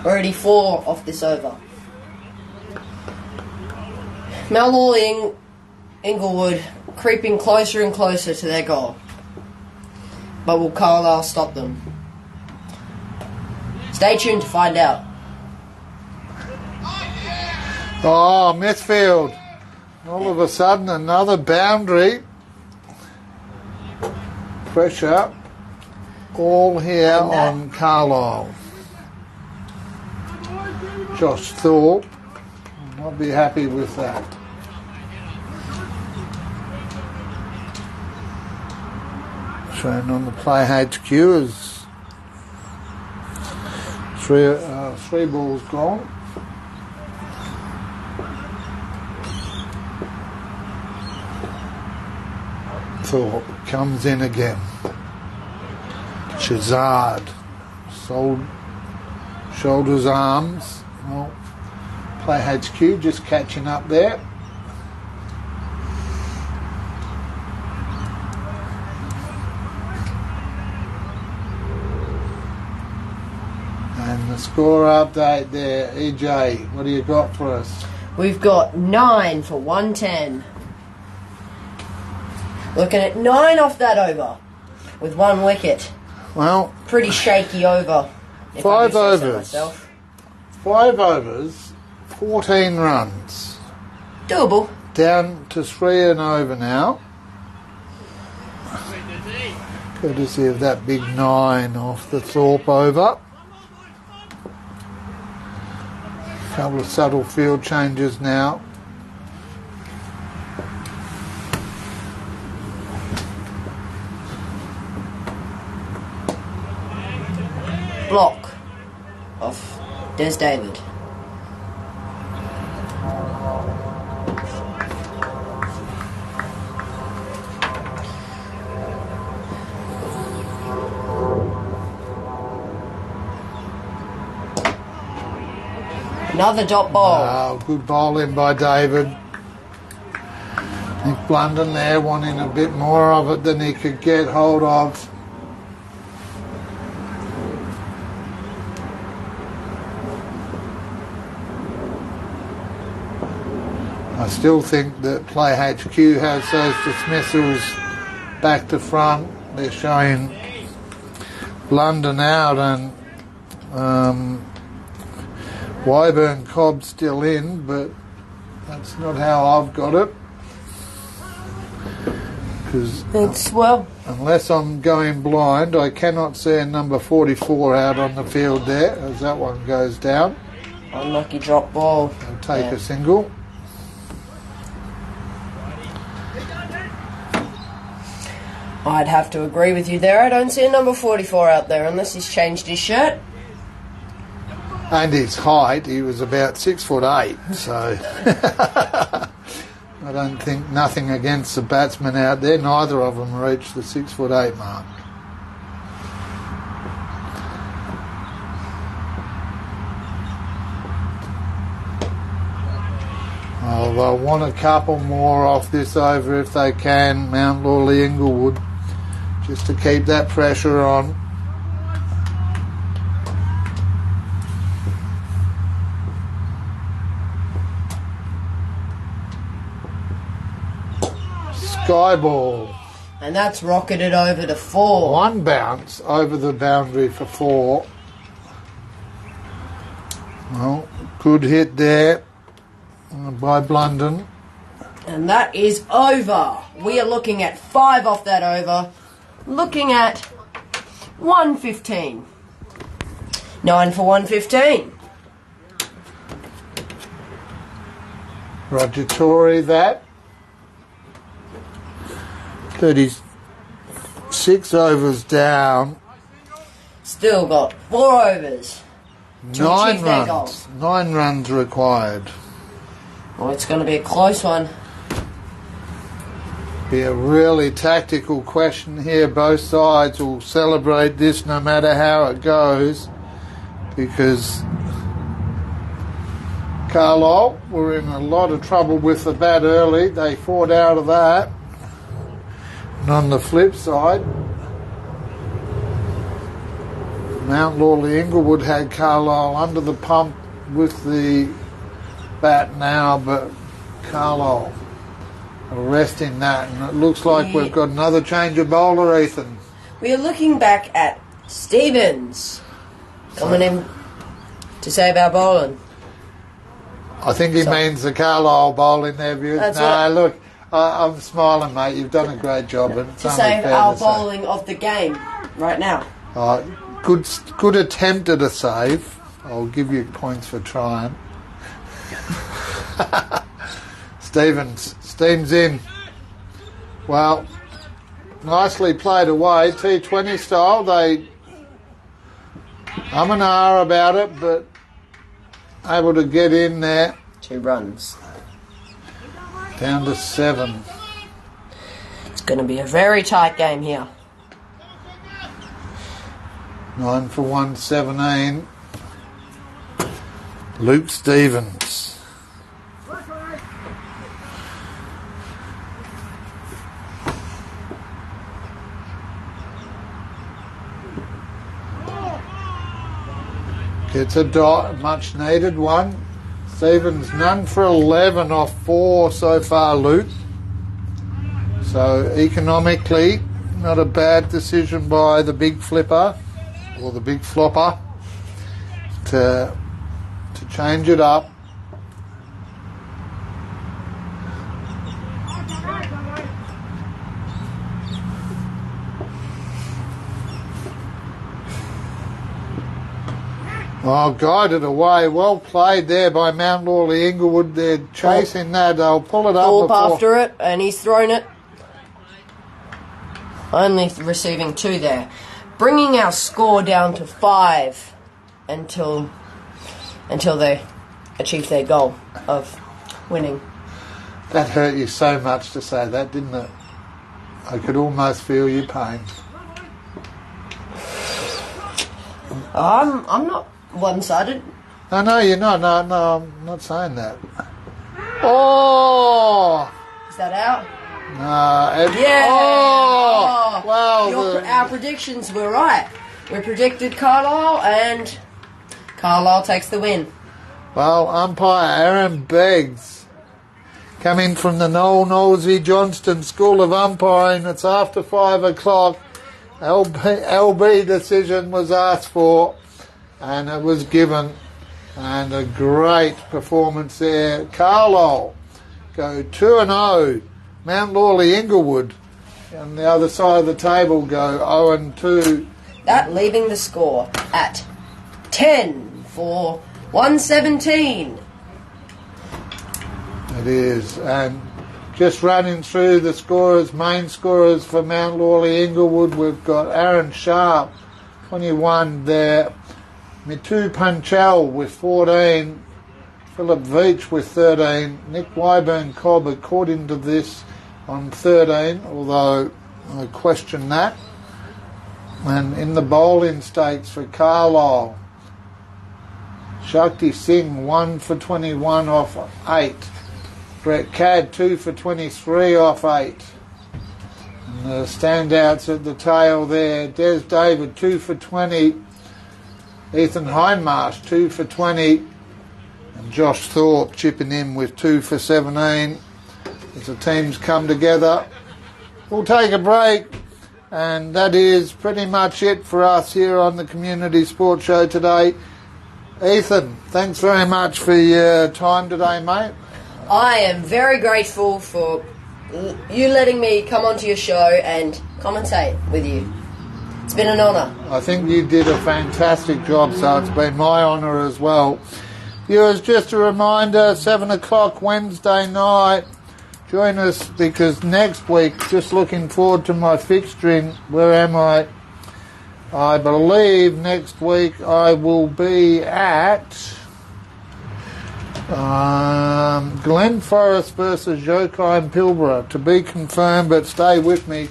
Already 4 off this over. Mount Lawley Inglewood creeping closer and closer to their goal. But will Carlisle stop them? Stay tuned to find out. Oh, Smithfield. All of a sudden, another boundary. Pressure all here on Carlisle. Josh Thorpe will not be happy with that. Shown on the Play HQ as 3 balls gone. Thorpe comes in again. Shazard. Shoulders, arms. Well, Play HQ just catching up there. And the score update there. EJ, what do you got for us? We've got 9 for 110. Looking at 9 off that over with 1 wicket. Well, Pretty shaky over. If I 5 do say so overs. myself. 5 overs, 14 runs. Doable. Down to 3 and over now. Courtesy of that big 9 off the Thorpe over. Couple of subtle field changes now. Block of Des David. Another dot ball. Good bowling by David. Nick Blunden there wanting a bit more of it than he could get hold of. I still think that Play HQ has those dismissals back to front. They're showing Blunden out and Wyburn Cobb still in, but that's not how I've got it. Because unless I'm going blind, I cannot see a number 44 out on the field there as that one goes down. Unlucky drop ball. They'll take a single. I'd have to agree with you there. I don't see a number 44 out there unless he's changed his shirt. And his height, he was about 6'8", so I don't think nothing against the batsmen out there. Neither of them reached the 6'8" mark. Oh, they'll want a couple more off this over if they can, Mount Lawley Inglewood, just to keep that pressure on. Sky ball. And that's rocketed over to 4. One bounce over the boundary for 4. Well, good hit there by Blunden. And that is over. We are looking at 5 off that over. Looking at 115. 9 for 115. Roger Tory that. 36 overs down. Still got 4 overs. To 9 achieve their goal. runs. 9 runs required. Oh, it's going to be a close one. Be a really tactical question here. Both sides will celebrate this no matter how it goes, because Carlisle were in a lot of trouble with the bat early. They fought out of that. And on the flip side, Mount Lawley Inglewood had Carlisle under the pump with the bat now, but Carlisle arresting that, and it looks like we've got another change of bowler, Ethan. We are looking back at Stevens coming in to save our bowling. I think he means the Carlisle bowling there, viewers. That's No, right. look, I'm smiling, mate. You've done a great job. But it's To only save fair our to say. bowling of the game right now. Good attempt at a save. I'll give you points for trying. Stevens steams in. Well, nicely played away, T20 style. They and ah about it, but able to get in there. 2 runs. Down to 7. It's going to be a very tight game here. 9 for 117. Luke Stevens. Gets a dot, much needed one. Stevens none for 11 off 4 so far, Luke. So economically, not a bad decision by the big flipper or the big flopper to change it up. Oh, guided away. Well played there by Mount Lawley Inglewood. They're chasing that. They'll pull it up. Thorpe before. after it, and he's thrown it. Only receiving 2 there. Bringing our score down to 5 until they achieve their goal of winning. That hurt you so much to say that, didn't it? I could almost feel your pain. I'm not one-sided. No, you're not. No, I'm not saying that. Oh! Is that out? Yeah. Oh, wow. Our predictions were right. We predicted Carlisle, and Carlisle takes the win. Well, umpire Aaron Beggs, coming from the Noel Nosey Johnston School of Umpiring. It's after 5 o'clock. LB decision was asked for, and it was given. And a great performance there. Carlisle go 2-0. Mount Lawley Inglewood on the other side of the table go 0-2. That leaving the score at 10 for 117. It is. And just running through the scorers, main scorers for Mount Lawley Inglewood, we've got Aaron Sharp, 21 there. Mitu Panchal with 14. Philip Veach with 13. Nick Wyburn Cobb, according to this, on 13, although I question that. And in the bowling stakes for Carlisle, Shakti Singh 1 for 21 off 8. Brett Cadd 2 for 23 off 8. And the standouts at the tail there, Des David 2 for 20. Ethan Hindmarsh 2 for 20. And Josh Thorpe chipping in with 2 for 17. As the teams come together. We'll take a break, and that is pretty much it for us here on the Community Sports Show today. Ethan, thanks very much for your time today, mate. I am very grateful for you letting me come onto your show and commentate with you. It's been an honour. I think you did a fantastic job, so it's been my honour as well. Viewers, just a reminder, 7 o'clock Wednesday night. Join us, because next week, just looking forward to my fixturing. Where am I? I believe next week I will be at Glen Forest versus Yokai and Pilbara. To be confirmed, but stay with me.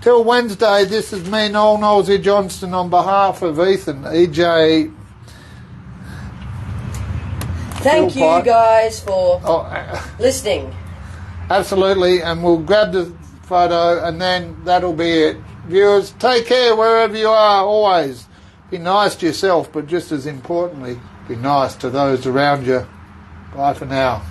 Till Wednesday, this is me, Noel Nosey Johnston, on behalf of Ethan, EJ. Thank you guys for listening. Absolutely, and we'll grab the photo and then that'll be it. Viewers, take care wherever you are, always. Be nice to yourself, but just as importantly, be nice to those around you. Bye for now.